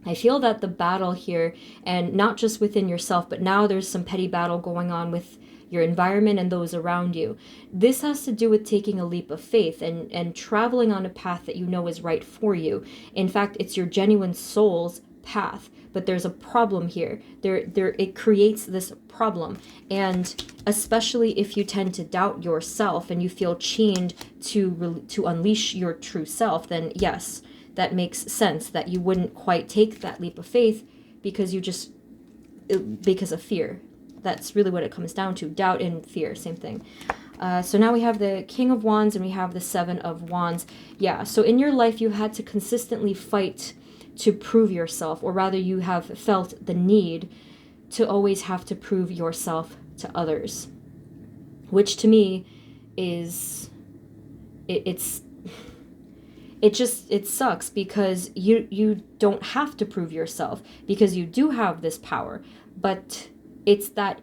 I feel that the battle here, and not just within yourself, but now there's some petty battle going on with your environment and those around you. This has to do with taking a leap of faith and traveling on a path that you know is right for you. In fact, it's your genuine soul's path, but there's a problem here. It creates this problem, and especially if you tend to doubt yourself and you feel chained to unleash your true self, then yes, that makes sense that you wouldn't quite take that leap of faith because because of fear. That's really what it comes down to. Doubt and fear, same thing. So now we have the King of Wands and we have the Seven of Wands. Yeah, so in your life you had to consistently fight to prove yourself, or rather you have felt the need to always have to prove yourself to others, which to me is, it sucks, because you don't have to prove yourself, because you do have this power, but it's that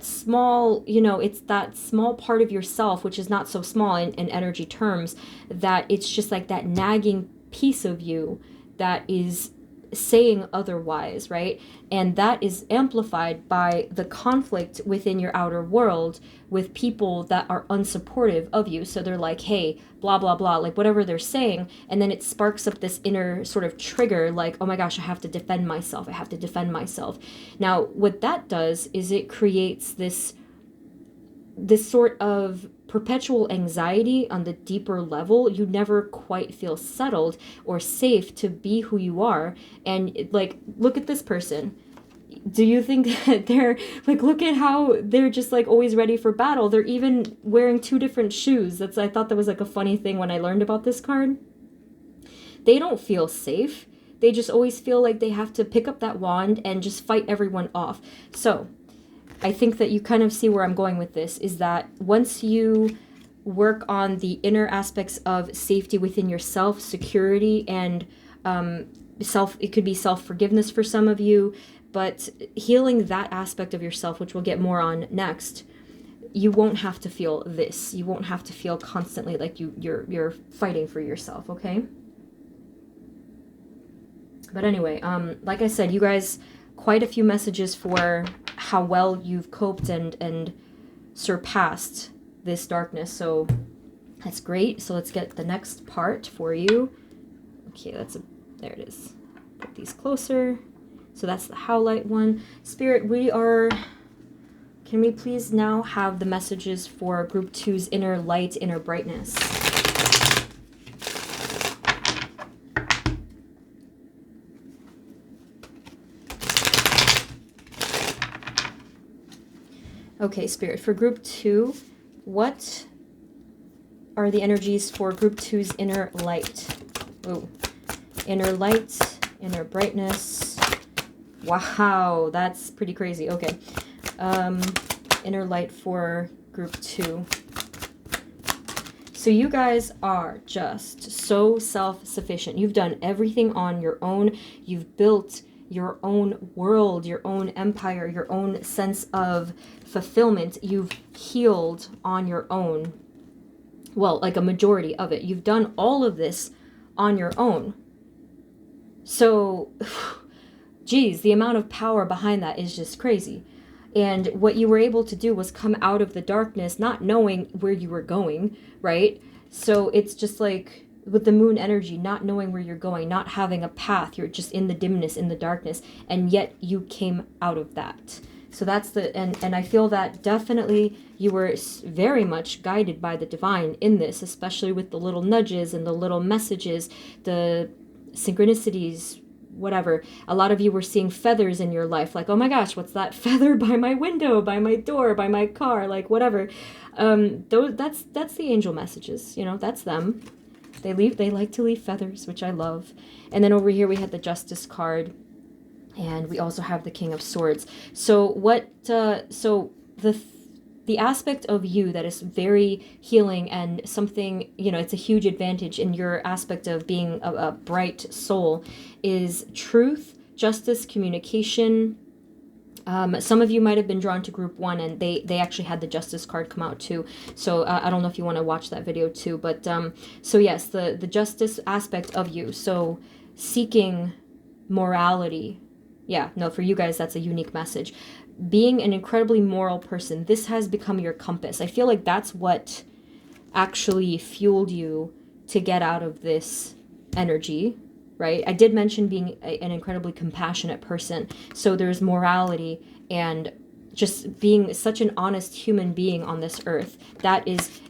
small, it's that small part of yourself, which is not so small in energy terms, that it's just like that nagging piece of you that is saying otherwise, right? And that is amplified by the conflict within your outer world with people that are unsupportive of you. So they're like, hey, blah, blah, blah, like whatever they're saying. And then it sparks up this inner sort of trigger, like, oh my gosh, I have to defend myself. I have to defend myself. Now, what that does is it creates this sort of perpetual anxiety on the deeper level. You never quite feel settled or safe to be who you are. And like, look at this person. Do you think that they're like, look at how they're just like always ready for battle? They're even wearing 2 different shoes. I thought that was like a funny thing when I learned about this card. They don't feel safe. They just always feel like they have to pick up that wand and just fight everyone off. So I think that you kind of see where I'm going with this, is that once you work on the inner aspects of safety within yourself, security, and it could be self-forgiveness for some of you, but healing that aspect of yourself, which we'll get more on next, you won't have to feel this. You won't have to feel constantly like you're fighting for yourself, okay? But anyway, like I said, you guys, quite a few messages for how well you've coped and surpassed this darkness. So that's great. So let's get the next part for you. Okay, there it is. Put these closer. So that's the howlite one. Spirit, can we please now have the messages for group 2's inner light, inner brightness? Okay, Spirit, for group 2, what are the energies for group 2's inner light? Oh, inner light, inner brightness. Wow, that's pretty crazy. Okay. Inner light for group 2. So you guys are just so self-sufficient. You've done everything on your own. You've built your own world, your own empire, your own sense of fulfillment. You've healed on your own. Well, like a majority of it. You've done all of this on your own. So, geez, the amount of power behind that is just crazy. And what you were able to do was come out of the darkness not knowing where you were going, right? So it's just like with the moon energy, not knowing where you're going, not having a path. You're just in the dimness, in the darkness, and yet you came out of that. So that's and I feel that definitely you were very much guided by the divine in this, especially with the little nudges and the little messages, the synchronicities, whatever. A lot of you were seeing feathers in your life, like, oh my gosh, what's that feather by my window, by my door, by my car, like whatever. That's the angel messages, that's them. They like to leave feathers, which I love. And then over here we had the Justice card, and we also have the King of Swords. So the aspect of you that is very healing and something, it's a huge advantage in your aspect of being a bright soul, is truth, justice, communication. Some of you might have been drawn to group 1, and they actually had the Justice card come out too. So I don't know if you want to watch that video too. But so yes, the justice aspect of you. So seeking morality. Yeah, no, for you guys, that's a unique message. Being an incredibly moral person. This has become your compass. I feel like that's what actually fueled you to get out of this energy, right? I did mention being an incredibly compassionate person. So there's morality and just being such an honest human being on this earth.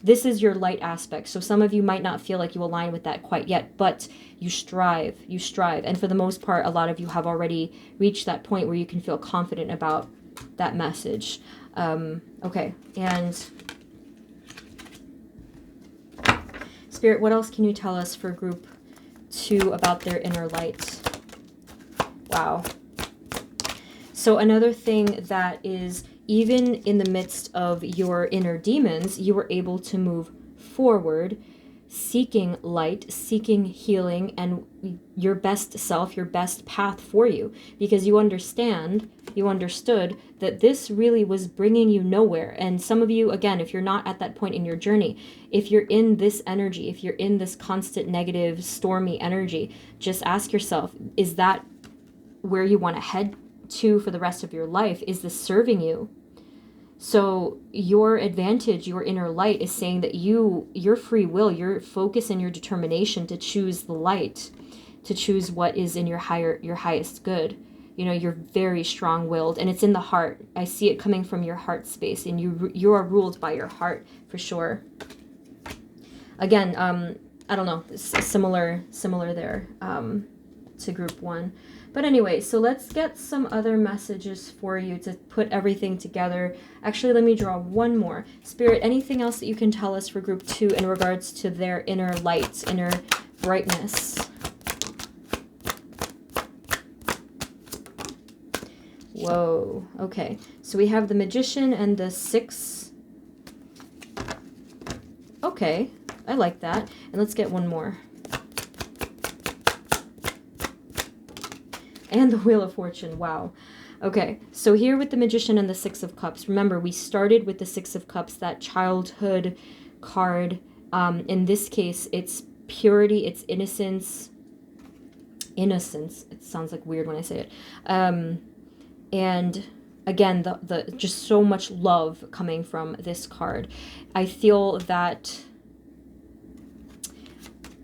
This is your light aspect. So some of you might not feel like you align with that quite yet, but you strive. And for the most part, a lot of you have already reached that point where you can feel confident about that message. Okay, and Spirit, what else can you tell us for group 2 about their inner light? Wow. So another thing that is, even in the midst of your inner demons, you were able to move forward, seeking light, seeking healing, and your best self, your best path for you, because you understood that this really was bringing you nowhere. And some of you, again, if you're not at that point in your journey, if you're in this energy, if you're in this constant negative, stormy energy, just ask yourself, is that where you want to head to for the rest of your life? Is this serving you? So your advantage, your inner light, is saying that your free will, your focus and your determination to choose the light, to choose what is in your highest good. You know, you're very strong-willed, and it's in the heart. I see it coming from your heart space, and you are ruled by your heart for sure. Again, I don't know, similar there to group 1. But anyway, so let's get some other messages for you to put everything together. Actually, let me draw one more. Spirit, anything else that you can tell us for group 2 in regards to their inner light, inner brightness? Whoa, okay. So we have the Magician and the 6. Okay, I like that. And let's get one more. And the Wheel of Fortune, wow. Okay, so here with the Magician and the 6 of Cups, remember, we started with the 6 of Cups, that childhood card. In this case, it's purity, it's innocence. Innocence, it sounds like weird when I say it. And again, the just so much love coming from this card. I feel that,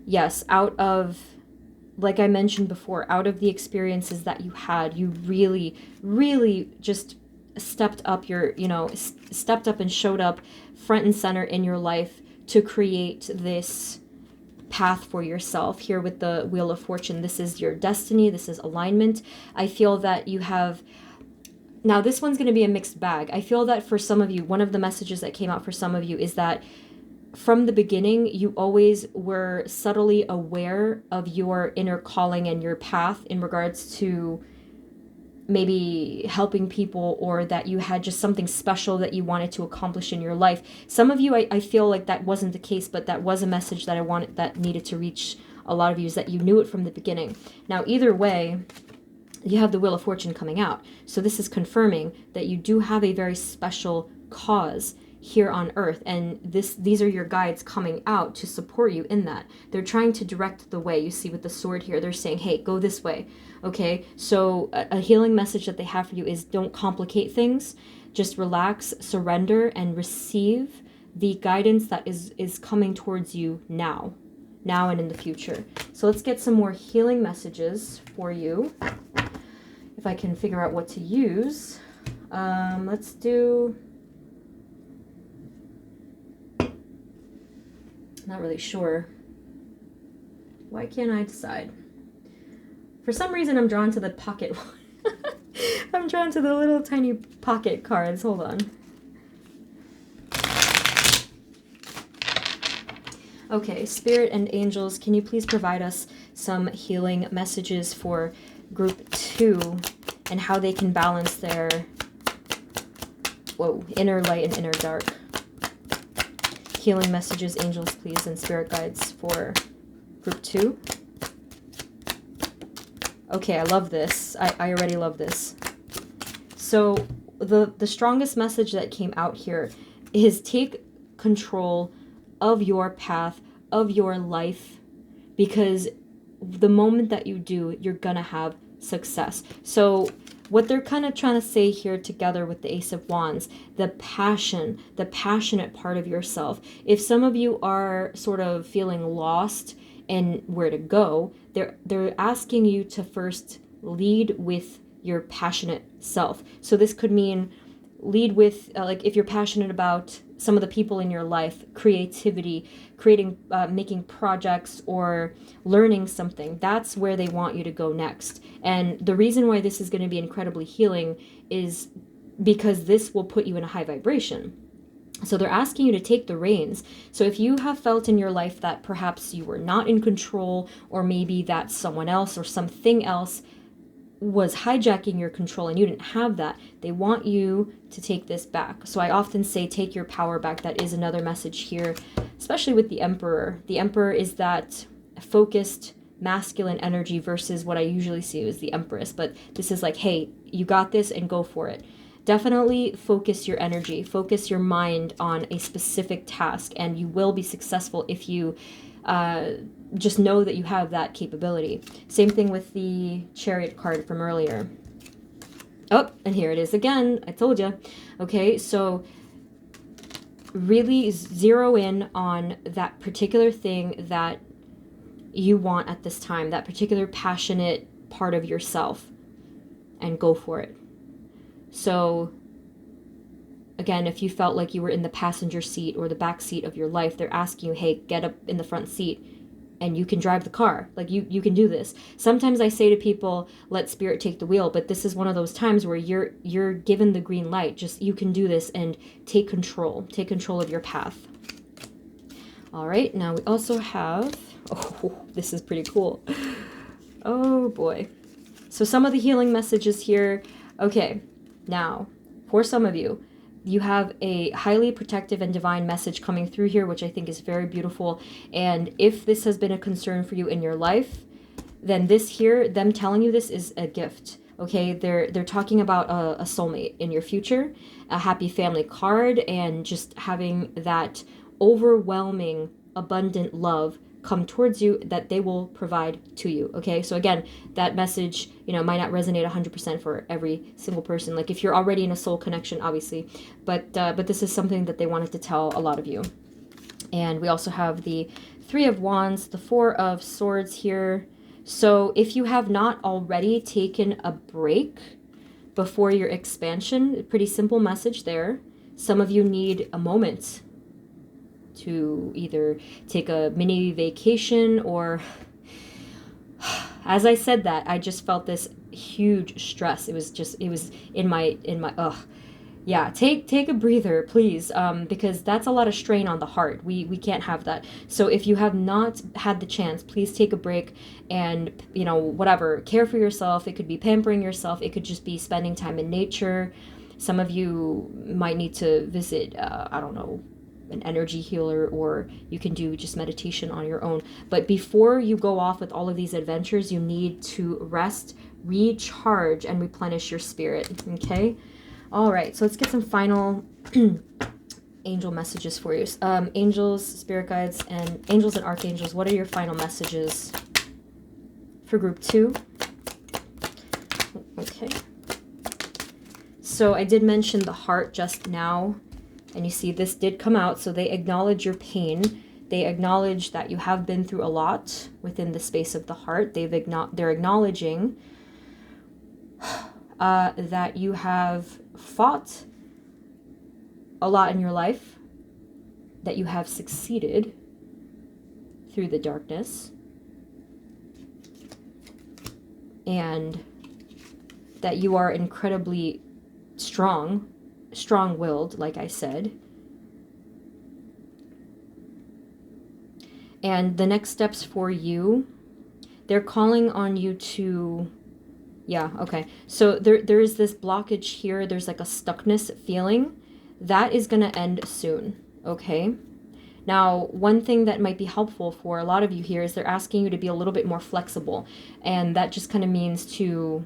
yes, out of, like I mentioned before, out of the experiences that you had, you really, really just stepped up stepped up and showed up front and center in your life to create this path for yourself. Here with the Wheel of Fortune, this is your destiny, this is alignment. I feel that you have, now this one's going to be a mixed bag. I feel that for some of you, one of the messages that came out for some of you is that from the beginning, you always were subtly aware of your inner calling and your path in regards to maybe helping people, or that you had just something special that you wanted to accomplish in your life. Some of you, I feel like that wasn't the case, but that was a message that needed to reach a lot of you, is that you knew it from the beginning. Now, either way, you have the Wheel of Fortune coming out. So this is confirming that you do have a very special cause here on earth, and these are your guides coming out to support you in that. They're trying to direct the way. You see with the sword here, they're saying, hey, go this way. Okay, so a healing message that they have for you is, don't complicate things, just relax, surrender, and receive the guidance that is coming towards you now and in the future. So let's get some more healing messages for you, if I can figure out what to use. Let's do, not really sure. Why can't I decide? For some reason, I'm drawn to the pocket one. I'm drawn to the little tiny pocket cards. Hold on. Okay, Spirit and Angels, can you please provide us some healing messages for group 2 and how they can balance their, inner light and inner dark? Healing messages, angels, please, and spirit guides for group 2. Okay, I love this. I already love this. So the strongest message that came out here is, take control of your path, of your life, because the moment that you do, you're gonna have success. So what they're kind of trying to say here together with the Ace of Wands, the passion, the passionate part of yourself. If some of you are sort of feeling lost and where to go, they're asking you to first lead with your passionate self. So this could mean lead with, like, if you're passionate about some of the people in your life, creativity, creating, making projects, or learning something, that's where they want you to go next. And the reason why this is going to be incredibly healing is because this will put you in a high vibration. So they're asking you to take the reins. So if you have felt in your life that perhaps you were not in control, or maybe that someone else or something else was hijacking your control and you didn't have that, they want you to take this back. So I often say take your power back. That is another message here, especially with the Emperor. The Emperor is that focused masculine energy versus what I usually see as the Empress. But this is like, hey, you got this and go for it. Definitely focus your energy, focus your mind on a specific task, and you will be successful if you just know that you have that capability. Same thing with the Chariot card from earlier. Oh, and here it is again. I told you. Okay, so really zero in on that particular thing that you want at this time, that particular passionate part of yourself, and go for it. So again, if you felt like you were in the passenger seat or the back seat of your life, they're asking you, hey, get up in the front seat and you can drive the car. Like you can do this. Sometimes I say to people, let spirit take the wheel, but this is one of those times where you're given the green light. Just, you can do this and take control of your path. All right, now we also have, oh, this is pretty cool. Oh boy. So some of the healing messages here. Okay. Now, for some of you, you have a highly protective and divine message coming through here, which I think is very beautiful. And if this has been a concern for you in your life, then this here, them telling you this, is a gift. Okay, they're talking about a soulmate in your future, a happy family card, and just having that overwhelming, abundant love come towards you that they will provide to you. Okay, so again, that message, might not resonate 100% for every single person. Like if you're already in a soul connection, obviously, but this is something that they wanted to tell a lot of you. And we also have the Three of Wands, the Four of Swords here. So if you have not already taken a break before your expansion, pretty simple message there. Some of you need a moment to either take a mini vacation, or as I said that, I just felt this huge stress. It was in my yeah, take a breather, please, because that's a lot of strain on the heart. We can't have that. So if you have not had the chance, please take a break and, whatever, care for yourself. It could be pampering yourself. It could just be spending time in nature. Some of you might need to visit, I don't know, an energy healer, or you can do just meditation on your own. But before you go off with all of these adventures, you need to rest, recharge, and replenish your spirit. Okay? All right, so let's get some final angel messages for you. Angels, spirit guides, and angels and archangels, what are your final messages for group 2? Okay. So I did mention the heart just now. And you see this did come out, so they acknowledge your pain. They acknowledge that you have been through a lot within the space of the heart. They're acknowledging that you have fought a lot in your life, that you have succeeded through the darkness, and that you are incredibly strong-willed, like I said. And the next steps for you, they're calling on you to, yeah, okay. So there is this blockage here. There's like a stuckness feeling. That is going to end soon, okay? Now, one thing that might be helpful for a lot of you here is they're asking you to be a little bit more flexible. And that just kind of means to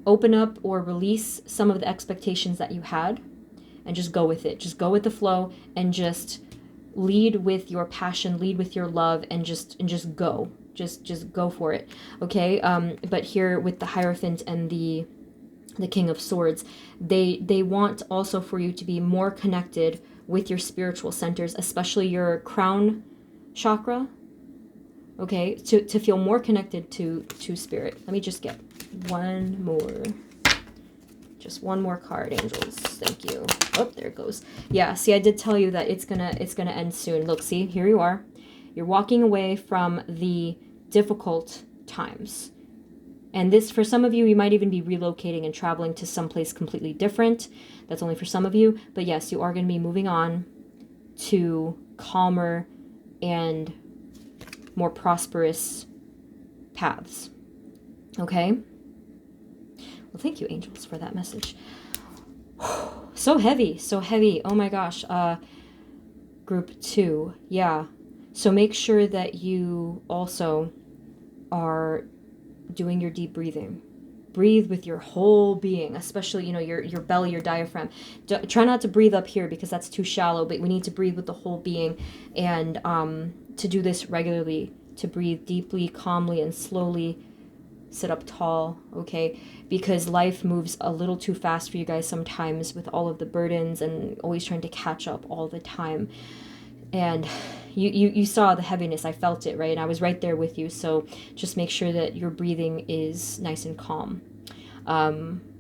open up or release some of the expectations that you had and just go with it. Just go with the flow and just lead with your passion, lead with your love, and just go. Just go for it. Okay? But here with the Hierophant and the King of Swords, they want also for you to be more connected with your spiritual centers, especially your crown chakra. Okay? To feel more connected to spirit. Let me just get one more. Just one more card, angels. Thank you. Oh, there it goes. Yeah, see, I did tell you that it's gonna end soon. Look, see, here you are. You're walking away from the difficult times. And this, for some of you, you might even be relocating and traveling to someplace completely different. That's only for some of you. But yes, you are going to be moving on to calmer and more prosperous paths. Okay? Well, thank you, angels, for that message. So heavy, so heavy. Oh my gosh. Group 2. Yeah. So make sure that you also are doing your deep breathing. Breathe with your whole being, especially, you know, your belly, your diaphragm. Try not to breathe up here because that's too shallow, but we need to breathe with the whole being. And to do this regularly, to breathe deeply, calmly, and slowly. Sit up tall, okay? Because life moves a little too fast for you guys sometimes with all of the burdens and always trying to catch up all the time. And you saw the heaviness. I felt it, right? And I was right there with you. So just make sure that your breathing is nice and calm.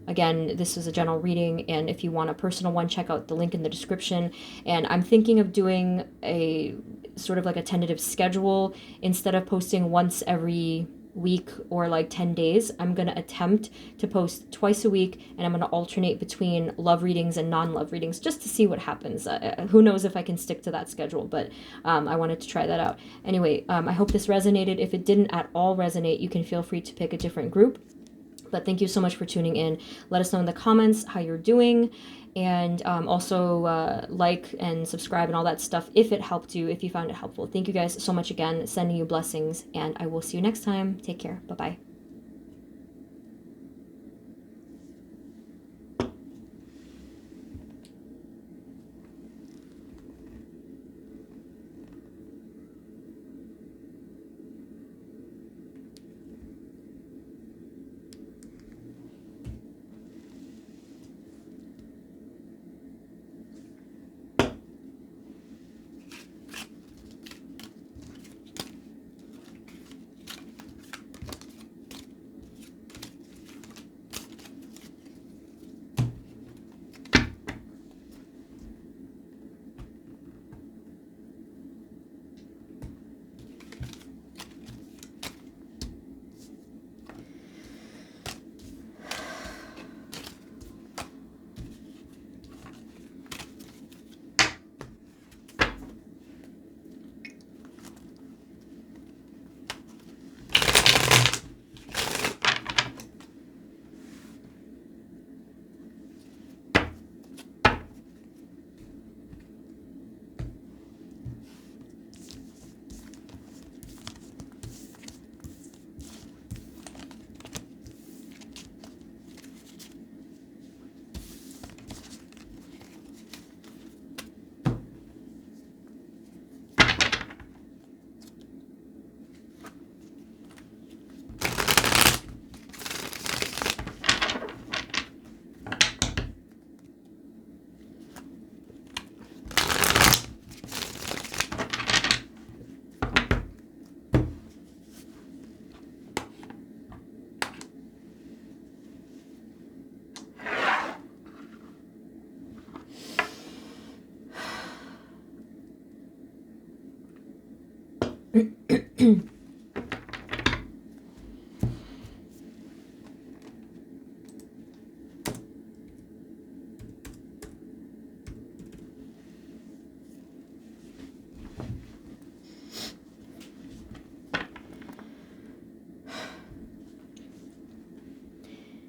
Again, this is a general reading, and if you want a personal one, check out the link in the description. And I'm thinking of doing a sort of like a tentative schedule. Instead of posting once every week or like 10 days, I'm going to attempt to post twice a week, and I'm going to alternate between love readings and non-love readings just to see what happens. Who knows if I can stick to that schedule, but I wanted to try that out. Anyway, I hope this resonated. If it didn't at all resonate, you can feel free to pick a different group. But thank you so much for tuning in. Let us know in the comments how you're doing. And also like and subscribe and all that stuff if it helped you, if you found it helpful. Thank you guys so much again. Sending you blessings. And I will see you next time. Take care. Bye-bye.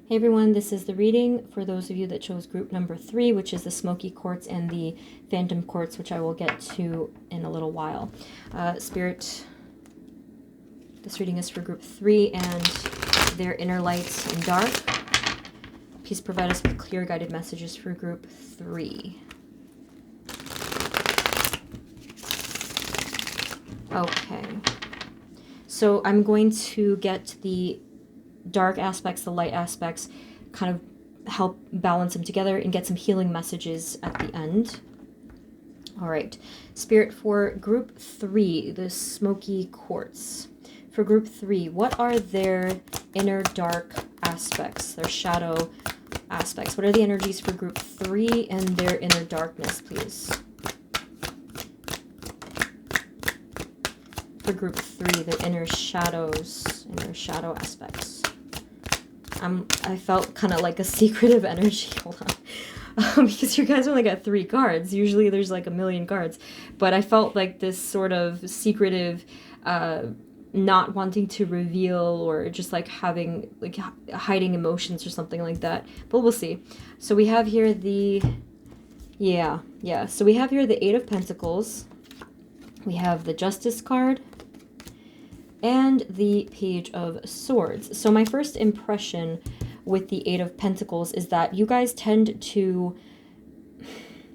Hey everyone, this is the reading for those of you that chose group number 3, which is the smoky quartz and the phantom quartz, which I will get to in a little while. Spirit, this reading is for group 3 and their inner lights and dark. Please provide us with clear guided messages for group 3. Okay. So I'm going to get the dark aspects, the light aspects, kind of help balance them together and get some healing messages at the end. All right. Spirit, for group 3, the smoky quartz. For group 3, what are their inner dark aspects, their shadow aspects? What are the energies for group 3 and their inner darkness, please? For group 3, the inner shadows, inner shadow aspects. I felt kind of like a secretive energy. Hold on. Because you guys only got 3 cards. Usually there's like a million cards. But I felt like this sort of secretive, not wanting to reveal, or just like having, like hiding emotions or something like that. But we'll see. So we have here the, yeah. So we have here the 8 of Pentacles. We have the Justice card. And the Page of Swords. So my first impression with the 8 of Pentacles is that you guys tend to,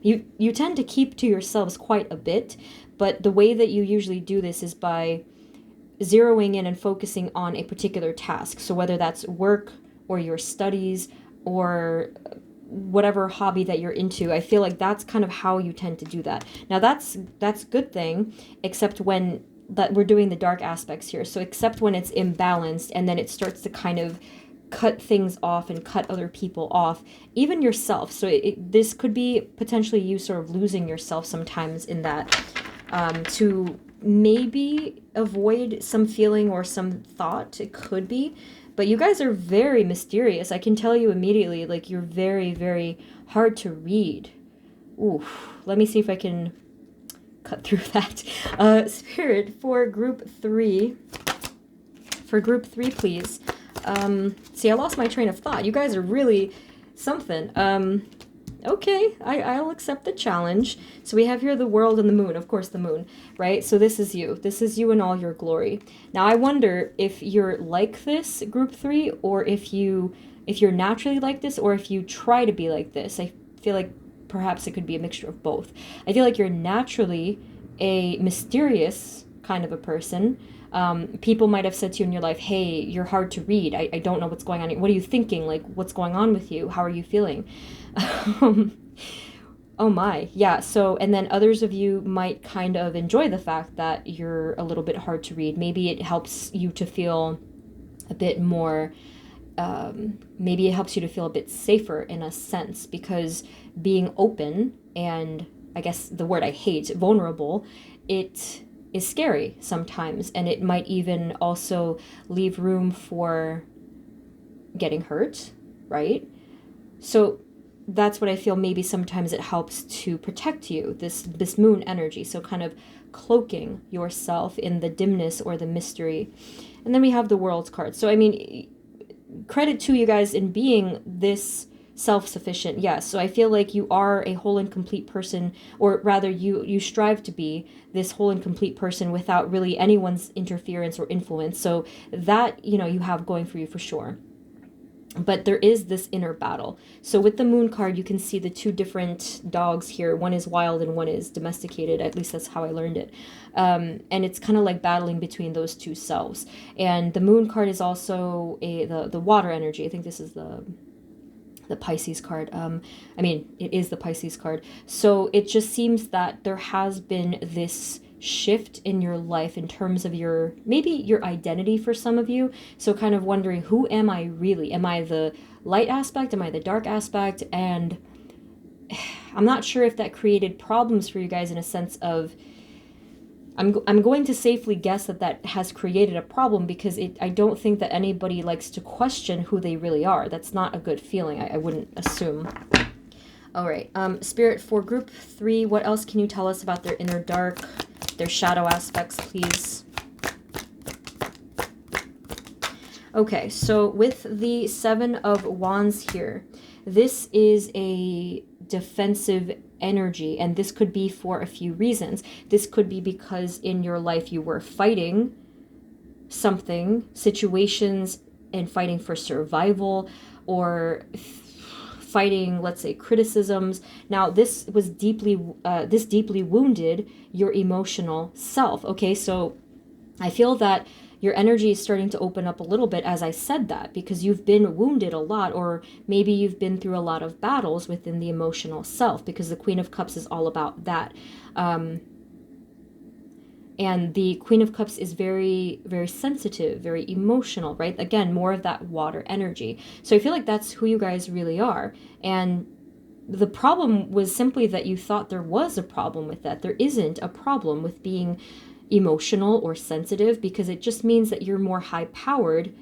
you tend to keep to yourselves quite a bit, but the way that you usually do this is by zeroing in and focusing on a particular task. So whether that's work or your studies or whatever hobby that you're into, I feel like that's kind of how you tend to do that. Now that's a good thing, except when that we're doing the dark aspects here. So except when it's imbalanced and then it starts to kind of cut things off and cut other people off, even yourself. So this could be potentially you sort of losing yourself sometimes in that, to maybe avoid some feeling or some thought. It could be. But you guys are very mysterious. I can tell you immediately, like, you're very, very hard to read. Oof. Let me see if I can cut through that. Spirit, for group 3. For group 3, please. See, I lost my train of thought. You guys are really something. Okay, I'll accept the challenge. So we have here the World and the Moon. Of course, the Moon, right? So this is you. This is you in all your glory. Now, I wonder if you're like this, group 3, or if you're naturally like this, or if you try to be like this. I feel like perhaps it could be a mixture of both. I feel like you're naturally a mysterious kind of a person. People might have said to you in your life, hey, you're hard to read. I don't know what's going on. What are you thinking? Like, what's going on with you? How are you feeling? Oh my, yeah. So, and then others of you might kind of enjoy the fact that you're a little bit hard to read. Maybe it helps you to feel a bit more, maybe it helps you to feel a bit safer in a sense, because being open and, I guess the word I hate, vulnerable, it is scary sometimes, and it might even also leave room for getting hurt, right? So that's what I feel. Maybe sometimes it helps to protect you, this moon energy, so kind of cloaking yourself in the dimness or the mystery. And then we have the World card. So I mean, credit to you guys in being this self-sufficient. Yes, so I feel like you are a whole and complete person, or rather you strive to be this whole and complete person without really anyone's interference or influence. So that, you know, you have going for you for sure. But there is this inner battle. So with the Moon card, you can see the 2 different dogs here. One is wild and one is domesticated. At least that's how I learned it. And it's kind of like battling between those 2 selves. And the Moon card is also the water energy. I think this is the Pisces card. I mean, it is the Pisces card. So it just seems that there has been this shift in your life in terms of maybe your identity for some of you. So kind of wondering, who am I really? Am I the light aspect? Am I the dark aspect? And I'm not sure if that created problems for you guys in a sense of, I'm going to safely guess that has created a problem, because I don't think that anybody likes to question who they really are. That's not a good feeling, I wouldn't assume. All right, Spirit, for group 3, what else can you tell us about their inner dark, their shadow aspects, please? Okay, so with the 7 of Wands here, this is a defensive energy, and this could be for a few reasons. This could be because in your life you were fighting something, situations, and fighting for survival, or fighting, let's say, criticisms. Now, this deeply wounded your emotional self. Okay, so I feel that your energy is starting to open up a little bit as I said that, because you've been wounded a lot, or maybe you've been through a lot of battles within the emotional self, because the Queen of Cups is all about that. And the Queen of Cups is very, very sensitive, very emotional, right? Again, more of that water energy. So I feel like that's who you guys really are. And the problem was simply that you thought there was a problem with that. There isn't a problem with being emotional or sensitive, because it just means that you're more high-powered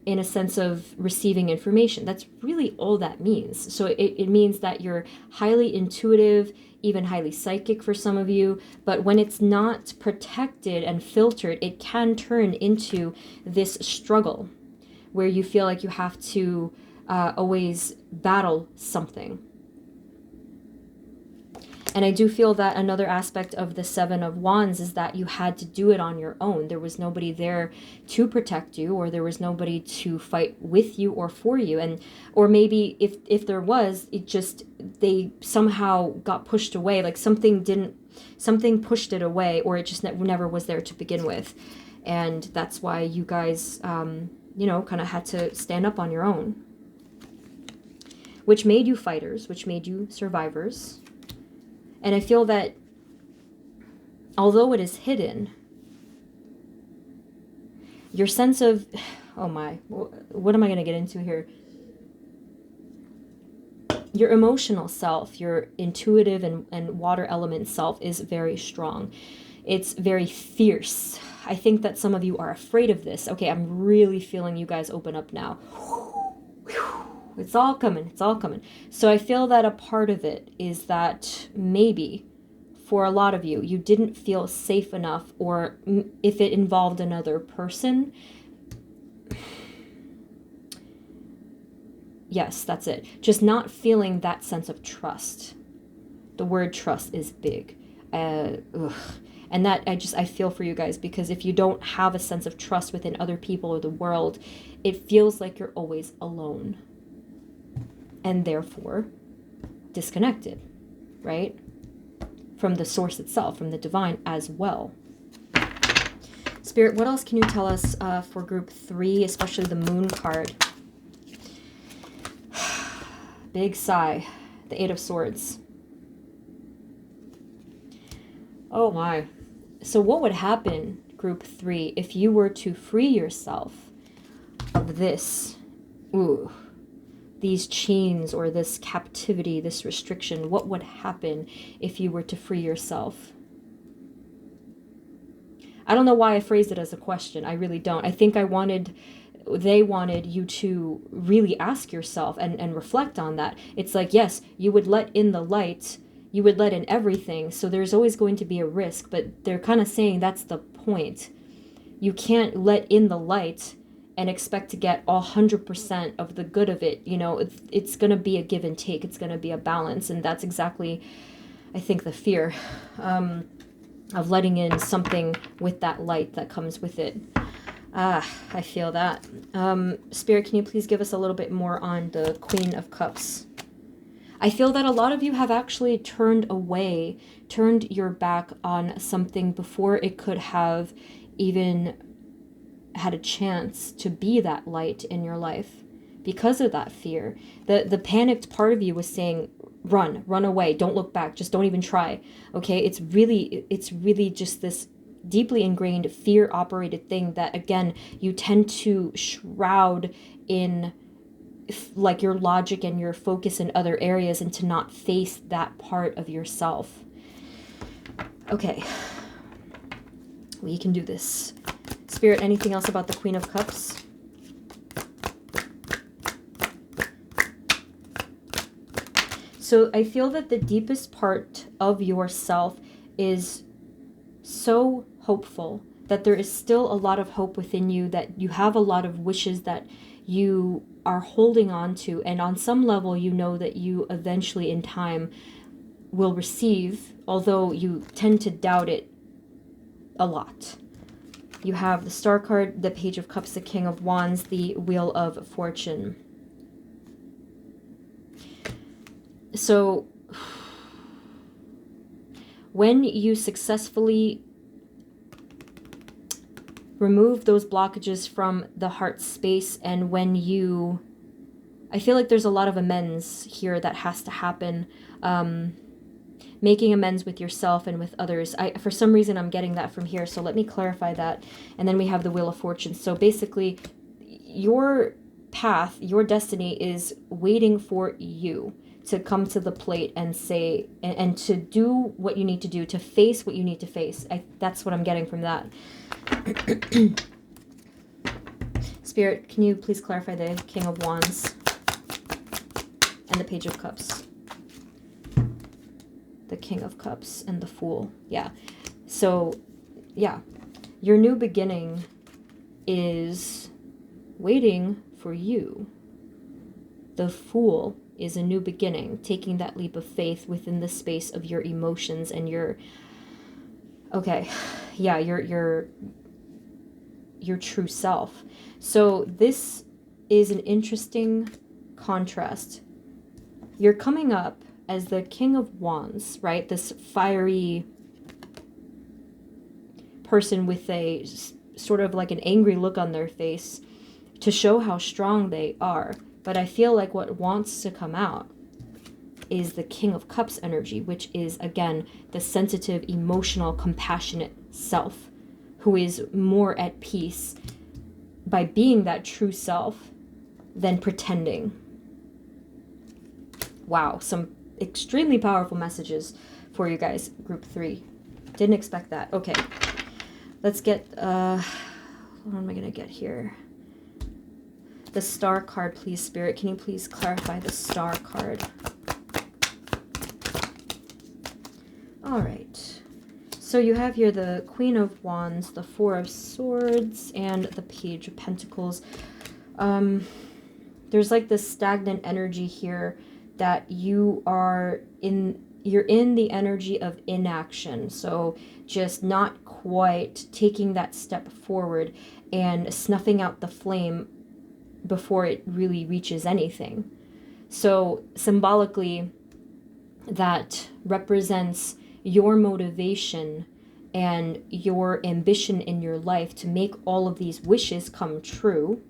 in a sense of receiving information. That's really all that means. So it means that you're highly intuitive, even highly psychic for some of you, but when it's not protected and filtered, it can turn into this struggle where you feel like you have to always battle something. And I do feel that another aspect of the Seven of Wands is that you had to do it on your own. There was nobody there to protect you, or there was nobody to fight with you or for you. And or maybe if there was, it just, they somehow got pushed away, like something pushed it away, or it just never was there to begin with. And that's why you guys, you know, kind of had to stand up on your own, which made you fighters, which made you survivors. And I feel that although it is hidden, your sense of, oh my, what am I going to get into here? Your emotional self, your intuitive and water element self is very strong. It's very fierce. I think that some of you are afraid of this. Okay, I'm really feeling you guys open up now. It's all coming. It's all coming. So I feel that a part of it is that maybe for a lot of you, you didn't feel safe enough, or if it involved another person. Yes, that's it. Just not feeling that sense of trust. The word trust is big. And that I feel for you guys, because if you don't have a sense of trust within other people or the world, it feels like you're always alone. And therefore disconnected, right? From the source itself, from the divine as well. Spirit, what else can you tell us for group 3, especially the moon card? Big sigh. The 8 of Swords. Oh my. So what would happen, group 3, if you were to free yourself of this? Ooh. These chains or this captivity, this restriction, what would happen if you were to free yourself? I don't know why I phrased it as a question. I really don't. I think they wanted you to really ask yourself and reflect on that. It's like, yes, you would let in the light, you would let in everything, so there's always going to be a risk, but they're kind of saying that's the point. You can't let in the light and expect to get 100% of the good of it. You know, it's going to be a give and take. It's going to be a balance. And that's exactly, I think, the fear of letting in something with that light that comes with it. I feel that. Spirit, can you please give us a little bit more on the Queen of Cups? I feel that a lot of you have actually turned your back on something before it could have even had a chance to be that light in your life, because of that fear. The panicked part of you was saying, run away, don't look back, just don't even try. Okay, it's really just this deeply ingrained fear operated thing that, again, you tend to shroud in like your logic and your focus in other areas, and to not face that part of yourself. Okay, we can do this. Spirit, anything else about the Queen of Cups? So I feel that the deepest part of yourself is so hopeful, that there is still a lot of hope within you, that you have a lot of wishes that you are holding on to, and on some level you know that you eventually in time will receive, although you tend to doubt it a lot. You have the Star card, the Page of Cups, the King of Wands, the Wheel of Fortune. So when you successfully remove those blockages from the heart space, and when you, I feel like there's a lot of amends here that has to happen. Making amends with yourself and with others. For some reason, I'm getting that from here, so let me clarify that. And then we have the Wheel of Fortune. So basically, your path, your destiny is waiting for you to come to the plate and say, and to do what you need to do, to face what you need to face. That's what I'm getting from that. Spirit, can you please clarify the King of Wands and the Page of Cups? The King of Cups and the Fool. Yeah. So, yeah. Your new beginning is waiting for you. The Fool is a new beginning, taking that leap of faith within the space of your emotions and your... Okay. Yeah, your true self. So this is an interesting contrast. You're coming up as the King of Wands, right? This fiery person with a sort of like an angry look on their face to show how strong they are. But I feel like what wants to come out is the King of Cups energy, which is, again, the sensitive, emotional, compassionate self who is more at peace by being that true self than pretending. Wow, some extremely powerful messages for you guys, group 3. Didn't expect that. Okay, let's get, what am I going to get here? The Star card, please, Spirit. Can you please clarify the Star card? All right. So you have here the Queen of Wands, the Four of Swords, and the Page of Pentacles. There's like this stagnant energy here that you're in the energy of inaction. So just not quite taking that step forward and snuffing out the flame before it really reaches anything. So symbolically, that represents your motivation and your ambition in your life to make all of these wishes come true,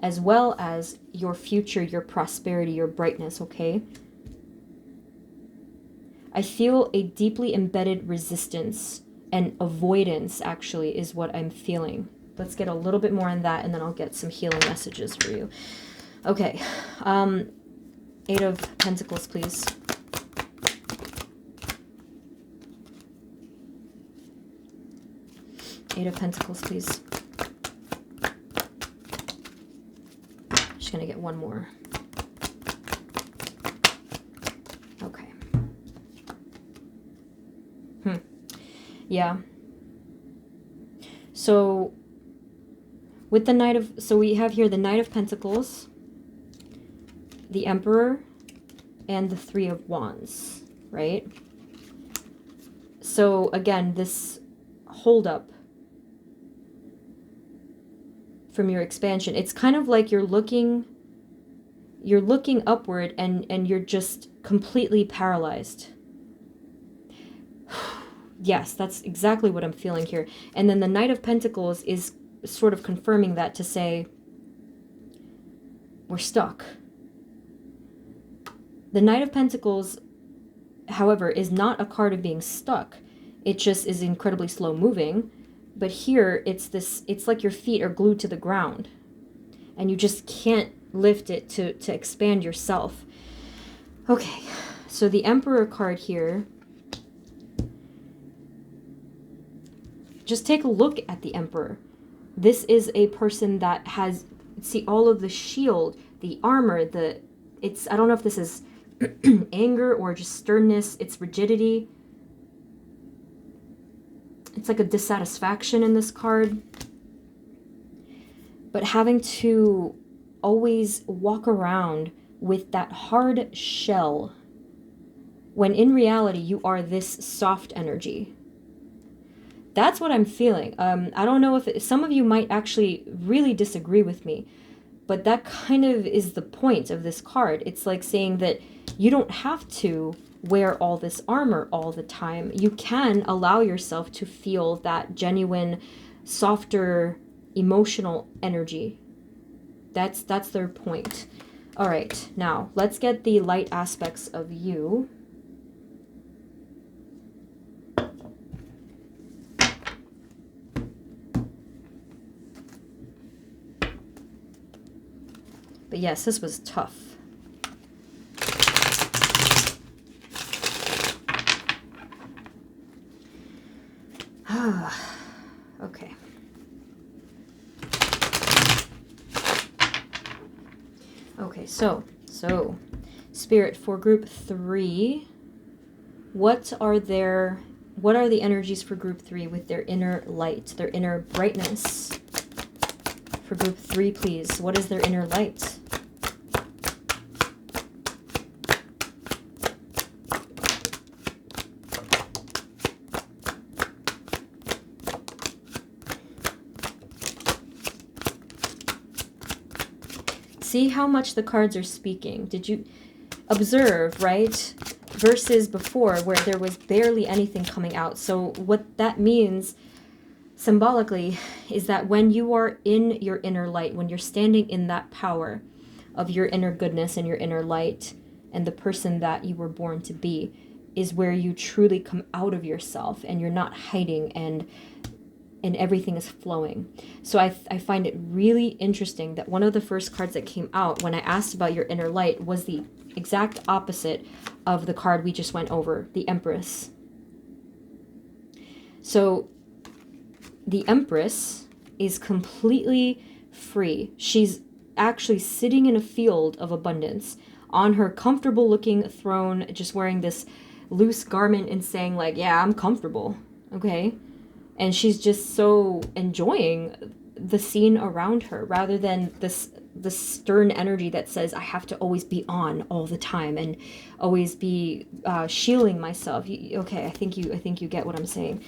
as well as your future, your prosperity, your brightness, okay? I feel a deeply embedded resistance and avoidance, actually, is what I'm feeling. Let's get a little bit more on that, and then I'll get some healing messages for you. Okay. 8 of Pentacles, please. Eight of Pentacles, please. Just gonna get one more. Okay. Yeah. So with the Knight of, so we have here the Knight of Pentacles, the Emperor, and the Three of Wands, right? So again, this holdup from your expansion, it's kind of like you're looking upward and you're just completely paralyzed. Yes, that's exactly what I'm feeling here. And then the Knight of Pentacles is sort of confirming that, to say, we're stuck. The Knight of Pentacles, however, is not a card of being stuck. It just is incredibly slow moving. But here, it's like your feet are glued to the ground. And you just can't lift it to expand yourself. Okay, so the Emperor card here. Just take a look at the Emperor. This is a person that has, see, all of the shield, the armor, I don't know if this is anger or just sternness, it's rigidity. It's like a dissatisfaction in this card. But having to always walk around with that hard shell, when in reality you are this soft energy. That's what I'm feeling. I don't know if some of you might actually really disagree with me, but that kind of is the point of this card. It's like saying that you don't have to wear all this armor all the time. You can allow yourself to feel that genuine, softer, emotional energy. That's their point. All right, now let's get the light aspects of you. But yes, this was tough. Okay. Okay, so Spirit, for group 3, what are the energies for group 3 with their inner light, their inner brightness? For group 3, please, what is their inner light? See how much the cards are speaking. Did you observe, right? Versus before where there was barely anything coming out. So what that means symbolically is that when you are in your inner light, when you're standing in that power of your inner goodness and your inner light and the person that you were born to be, is where you truly come out of yourself and you're not hiding and everything is flowing. So I find it really interesting that one of the first cards that came out when I asked about your inner light was the exact opposite of the card we just went over, the Empress. So the Empress is completely free. She's actually sitting in a field of abundance on her comfortable looking throne, just wearing this loose garment and saying like, yeah, I'm comfortable. Okay. And she's just so enjoying the scene around her rather than the stern energy that says I have to always be on all the time and always be shielding myself. Okay, I think you get what I'm saying.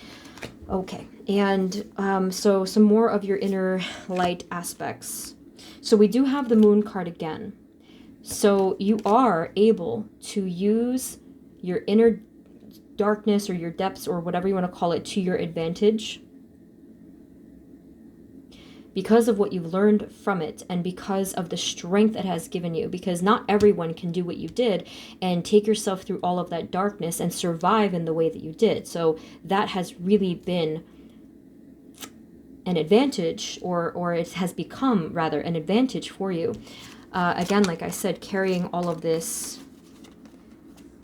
Okay, and so some more of your inner light aspects. So we do have the Moon card again. So you are able to use your inner darkness or your depths or whatever you want to call it to your advantage because of what you've learned from it and because of the strength it has given you, because not everyone can do what you did and take yourself through all of that darkness and survive in the way that you did. So that has really been an advantage, or it has become rather an advantage for you. Again, like I said, carrying all of this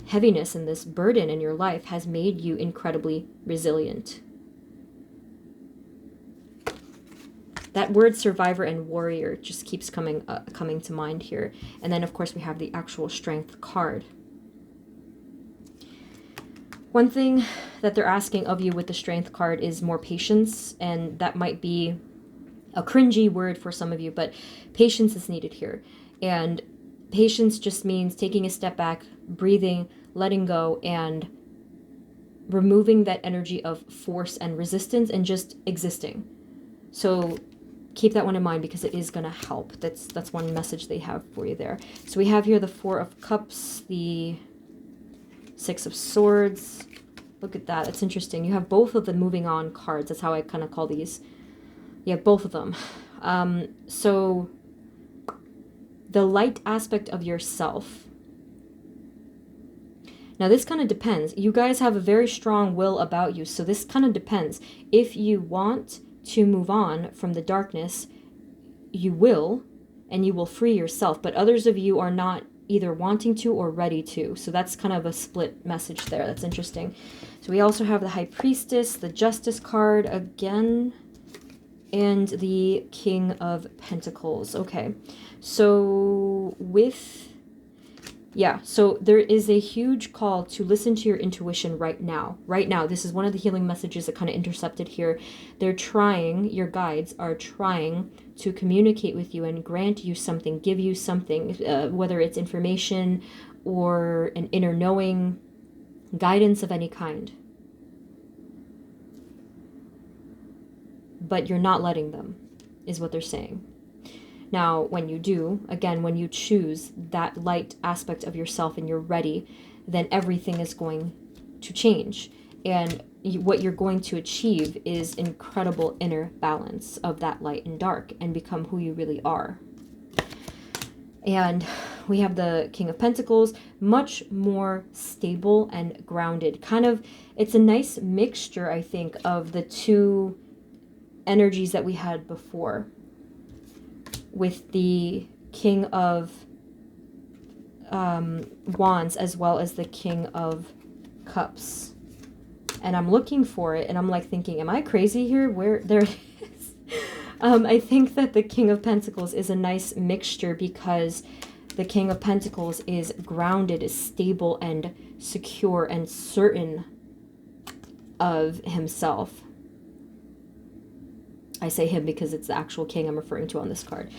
heaviness and this burden in your life has made you incredibly resilient. That word survivor and warrior just keeps coming to mind here. And then, of course, we have the actual strength card. One thing that they're asking of you with the strength card is more patience, and that might be a cringy word for some of you, but patience is needed here. And patience just means taking a step back, breathing, letting go, and removing that energy of force and resistance and just existing. So keep that one in mind because it is going to help. That's one message they have for you there. So we have here the Four of Cups, the Six of Swords. Look at that. It's interesting. You have both of the moving on cards. That's how I kind of call these. You have both of them. So the light aspect of yourself. Now, this kind of depends. You guys have a very strong will about you, so this kind of depends. If you want to move on from the darkness, you will, and you will free yourself. But others of you are not either wanting to or ready to. So that's kind of a split message there. That's interesting. So we also have the High Priestess, the Justice card again, and the King of Pentacles. Okay, so so there is a huge call to listen to your intuition right now. Right now, this is one of the healing messages that kind of intercepted here. They're trying, your guides are trying to communicate with you and grant you something, give you something, whether it's information or an inner knowing, guidance of any kind. But you're not letting them, is what they're saying. Now, when you do, again, when you choose that light aspect of yourself and you're ready, then everything is going to change. And what you're going to achieve is incredible inner balance of that light and dark and become who you really are. And we have the King of Pentacles, much more stable and grounded. Kind of, it's a nice mixture, I think, of the two energies that we had before, with the King of Wands as well as the King of Cups. And I'm looking for it, and I'm like thinking, am I crazy here? Where? There it is. I think that the King of Pentacles is a nice mixture because The King of Pentacles is grounded, is stable and secure and certain of himself. I say him because it's the actual king I'm referring to on this card.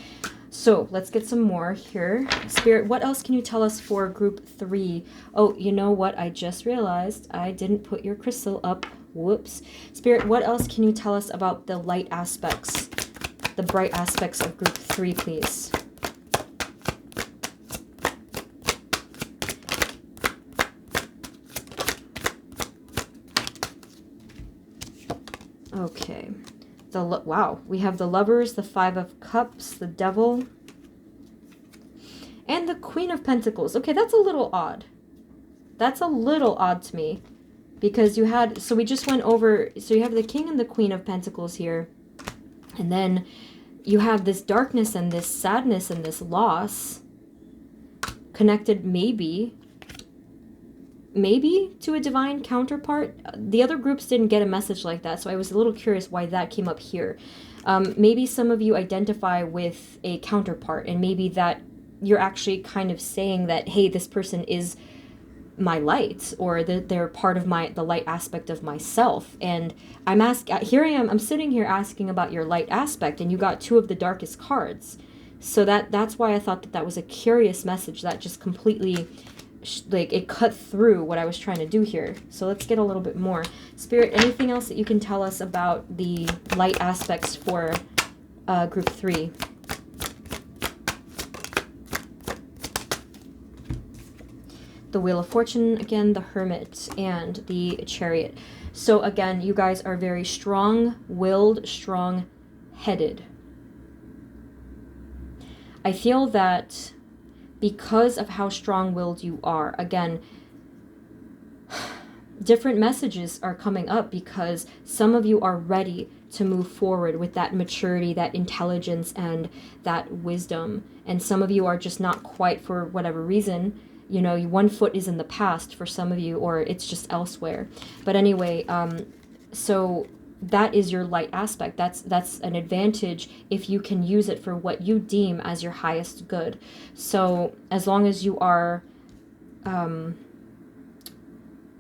So let's get some more here. Spirit, what else can you tell us for group 3? Oh, you know what? I just realized I didn't put your crystal up. Whoops. Spirit, what else can you tell us about the light aspects, the bright aspects of group 3, please? Okay. Wow, we have the Lovers, the Five of Cups, the Devil, and the Queen of Pentacles. Okay, that's a little odd. That's a little odd to me, because you had, so we just went over, so you have the King and the Queen of Pentacles here, and then you have this darkness and this sadness and this loss connected maybe to a divine counterpart. The other groups didn't get a message like that, so I was a little curious why that came up here. Maybe some of you identify with a counterpart, and maybe that you're actually kind of saying that, hey, this person is my light, or they're part of the light aspect of myself. And I'm sitting here asking about your light aspect, and you got 2 of the darkest cards. So that's why I thought that was a curious message that just completely, like, it cut through what I was trying to do here. So let's get a little bit more. Spirit, anything else that you can tell us about the light aspects for group 3? The Wheel of Fortune, again, the Hermit, and the Chariot. So again, you guys are very strong-willed, strong-headed. I feel that because of how strong-willed you are, again, different messages are coming up because some of you are ready to move forward with that maturity, that intelligence, and that wisdom. And some of you are just not quite, for whatever reason. You know, one foot is in the past for some of you, or it's just elsewhere. But anyway, so that is your light aspect. That's an advantage if you can use it for what you deem as your highest good. So as long as you are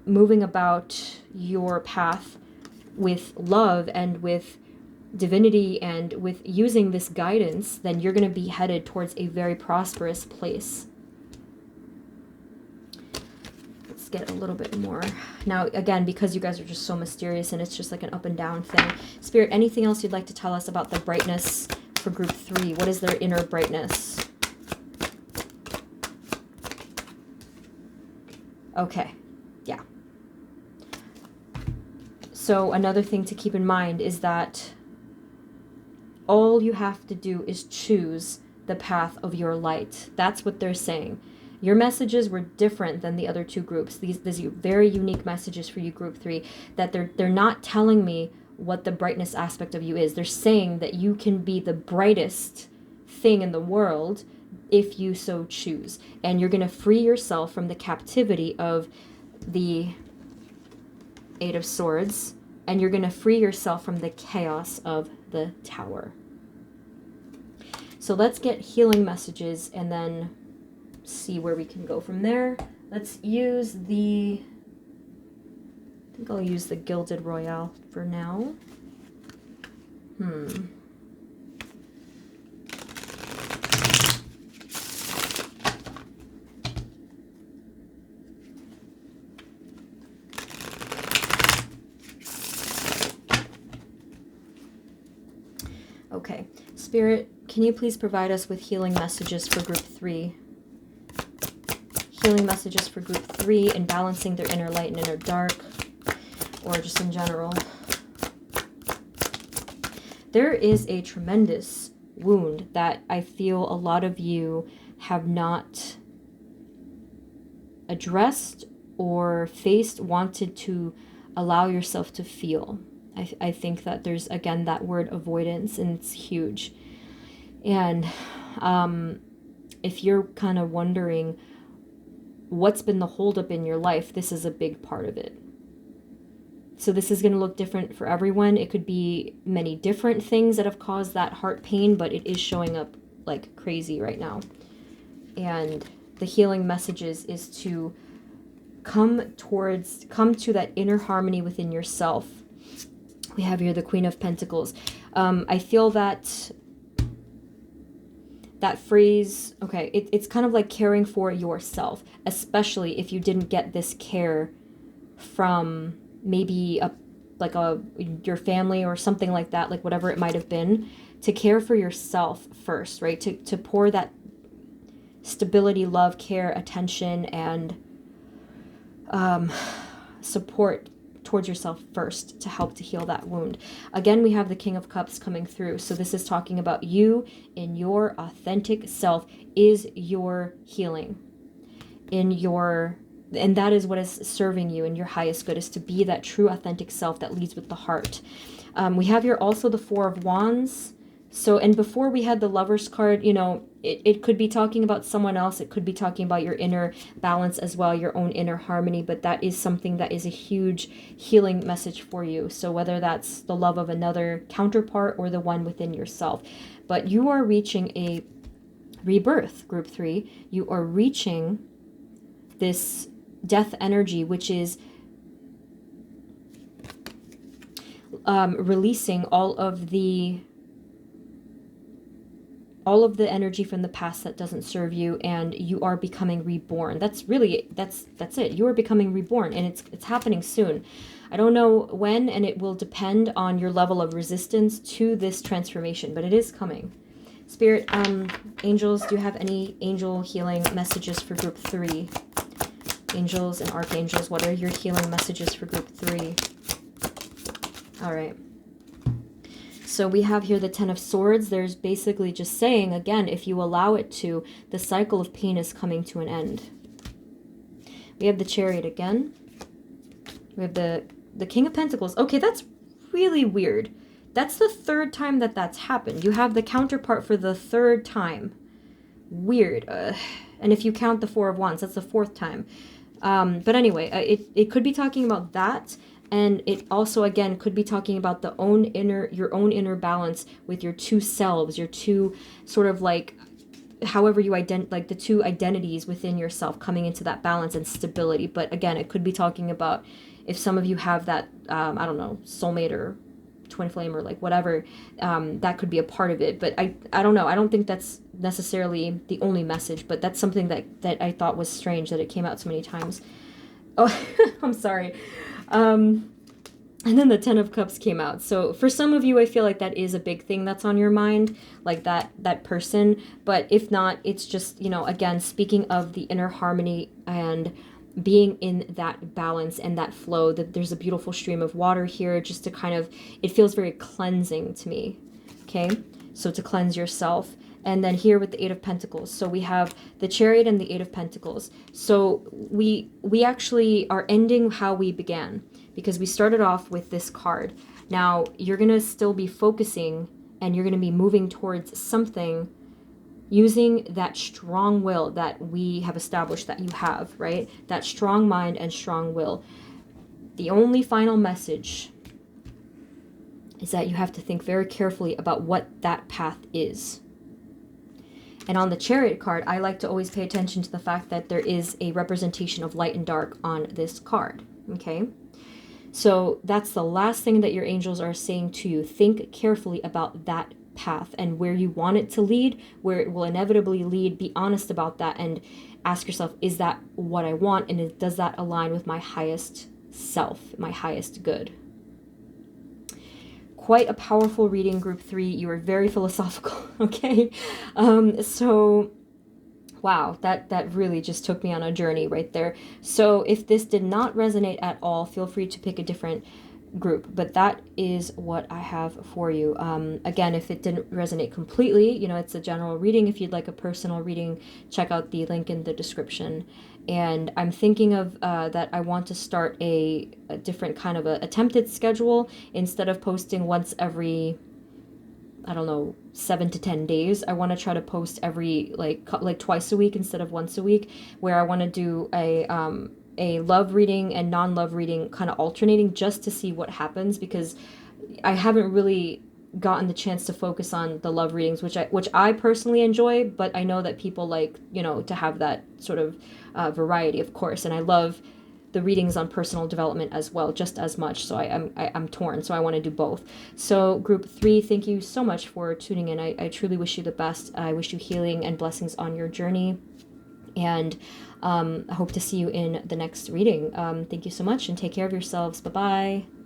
moving about your path with love and with divinity and with using this guidance, then you're going to be headed towards a very prosperous place. Let's get a little bit more. Now, again, because you guys are just so mysterious and it's just like an up and down thing. Spirit, anything else you'd like to tell us about the brightness for group 3? What is their inner brightness? Okay, yeah. So another thing to keep in mind is that all you have to do is choose the path of your light. That's what they're saying. Your messages were different than the other 2 groups. These very unique messages for you, group 3, that they're not telling me what the brightness aspect of you is. They're saying that you can be the brightest thing in the world if you so choose. And you're going to free yourself from the captivity of the 8 of Swords, and you're going to free yourself from the chaos of the Tower. So let's get healing messages and then see where we can go from there. Let's use I think I'll use the Gilded Royale for now. Okay, Spirit, can you please provide us with healing messages for group 3? Healing messages for group 3 and balancing their inner light and inner dark, or just in general. There is a tremendous wound that I feel a lot of you have not addressed or wanted to allow yourself to feel. I think that there's, again, that word avoidance, and it's huge. And if you're kind of wondering what's been the holdup in your life, this is a big part of it. So this is going to look different for everyone. It could be many different things that have caused that heart pain, but it is showing up like crazy right now. And the healing messages is to come to that inner harmony within yourself. We have here the Queen of Pentacles. I feel that phrase, okay, it's kind of like caring for yourself, especially if you didn't get this care from maybe your family or something like that, like whatever it might have been, to care for yourself first, right? To pour that stability, love, care, attention, and support towards yourself first to help to heal that wound. Again, we have the King of Cups coming through. So this is talking about you in your authentic self is your healing. And that is what is serving you in your highest good, is to be that true authentic self that leads with the heart. We have here also the Four of Wands. So, and before we had the Lover's card, you know, it could be talking about someone else. It could be talking about your inner balance as well, your own inner harmony. But that is something that is a huge healing message for you. So whether that's the love of another counterpart or the one within yourself. But you are reaching a rebirth, group 3. You are reaching this death energy, which is releasing all of the energy from the past that doesn't serve you, and you are becoming reborn. That's it. You are becoming reborn, and it's happening soon. I don't know when, and it will depend on your level of resistance to this transformation, but it is coming. Spirit, angels, do you have any angel healing messages for group 3? Angels and archangels, what are your healing messages for group 3? All right. So we have here the Ten of Swords. There's basically just saying, again, if you allow it to, the cycle of pain is coming to an end. We have the Chariot again. We have the King of Pentacles. Okay, that's really weird. That's the third time that's happened. You have the counterpart for the third time. Weird. And if you count the Four of Wands, that's the fourth time. But anyway, it could be talking about that. And it also, again, could be talking about your own inner balance with your two selves, your two sort of like, however you like the two identities within yourself coming into that balance and stability. But again, it could be talking about if some of you have that, I don't know, soulmate or twin flame or like whatever, that could be a part of it. But I don't know. I don't think that's necessarily the only message, but that's something that I thought was strange that it came out so many times. Oh, I'm sorry. And then the Ten of Cups came out. So for some of you, I feel like that is a big thing that's on your mind, like that person. But if not, it's just, you know, again, speaking of the inner harmony and being in that balance and that flow, that there's a beautiful stream of water here just to kind of, it feels very cleansing to me. Okay. So to cleanse yourself. And then here with the Eight of Pentacles. So we have the Chariot and the Eight of Pentacles. So we actually are ending how we began, because we started off with this card. Now you're going to still be focusing and you're going to be moving towards something using that strong will that we have established that you have, right? That strong mind and strong will. The only final message is that you have to think very carefully about what that path is. And on the Chariot card, I like to always pay attention to the fact that there is a representation of light and dark on this card, okay? So that's the last thing that your angels are saying to you. Think carefully about that path and where you want it to lead, where it will inevitably lead. Be honest about that and ask yourself, is that what I want? And does that align with my highest self, my highest good? Quite a powerful reading, group 3. You are very philosophical, okay? So, wow, that really just took me on a journey right there. So if this did not resonate at all, feel free to pick a different group, but that is what I have for you. Again, if it didn't resonate completely, you know, it's a general reading. If you'd like a personal reading, check out the link in the description. And I'm thinking of that I want to start a different kind of a attempted schedule. Instead of posting once every, I don't know, 7 to 10 days, I want to try to post every like twice a week instead of once a week, where I want to do a love reading and non-love reading kind of alternating, just to see what happens, because I haven't really gotten the chance to focus on the love readings, which I personally enjoy, but I know that people like, you know, to have that sort of variety, of course. And I love the readings on personal development as well, just as much. So I'm torn. So I want to do both. So group 3, thank you so much for tuning in. I truly wish you the best. I wish you healing and blessings on your journey. And I hope to see you in the next reading. Thank you so much and take care of yourselves. Bye-bye.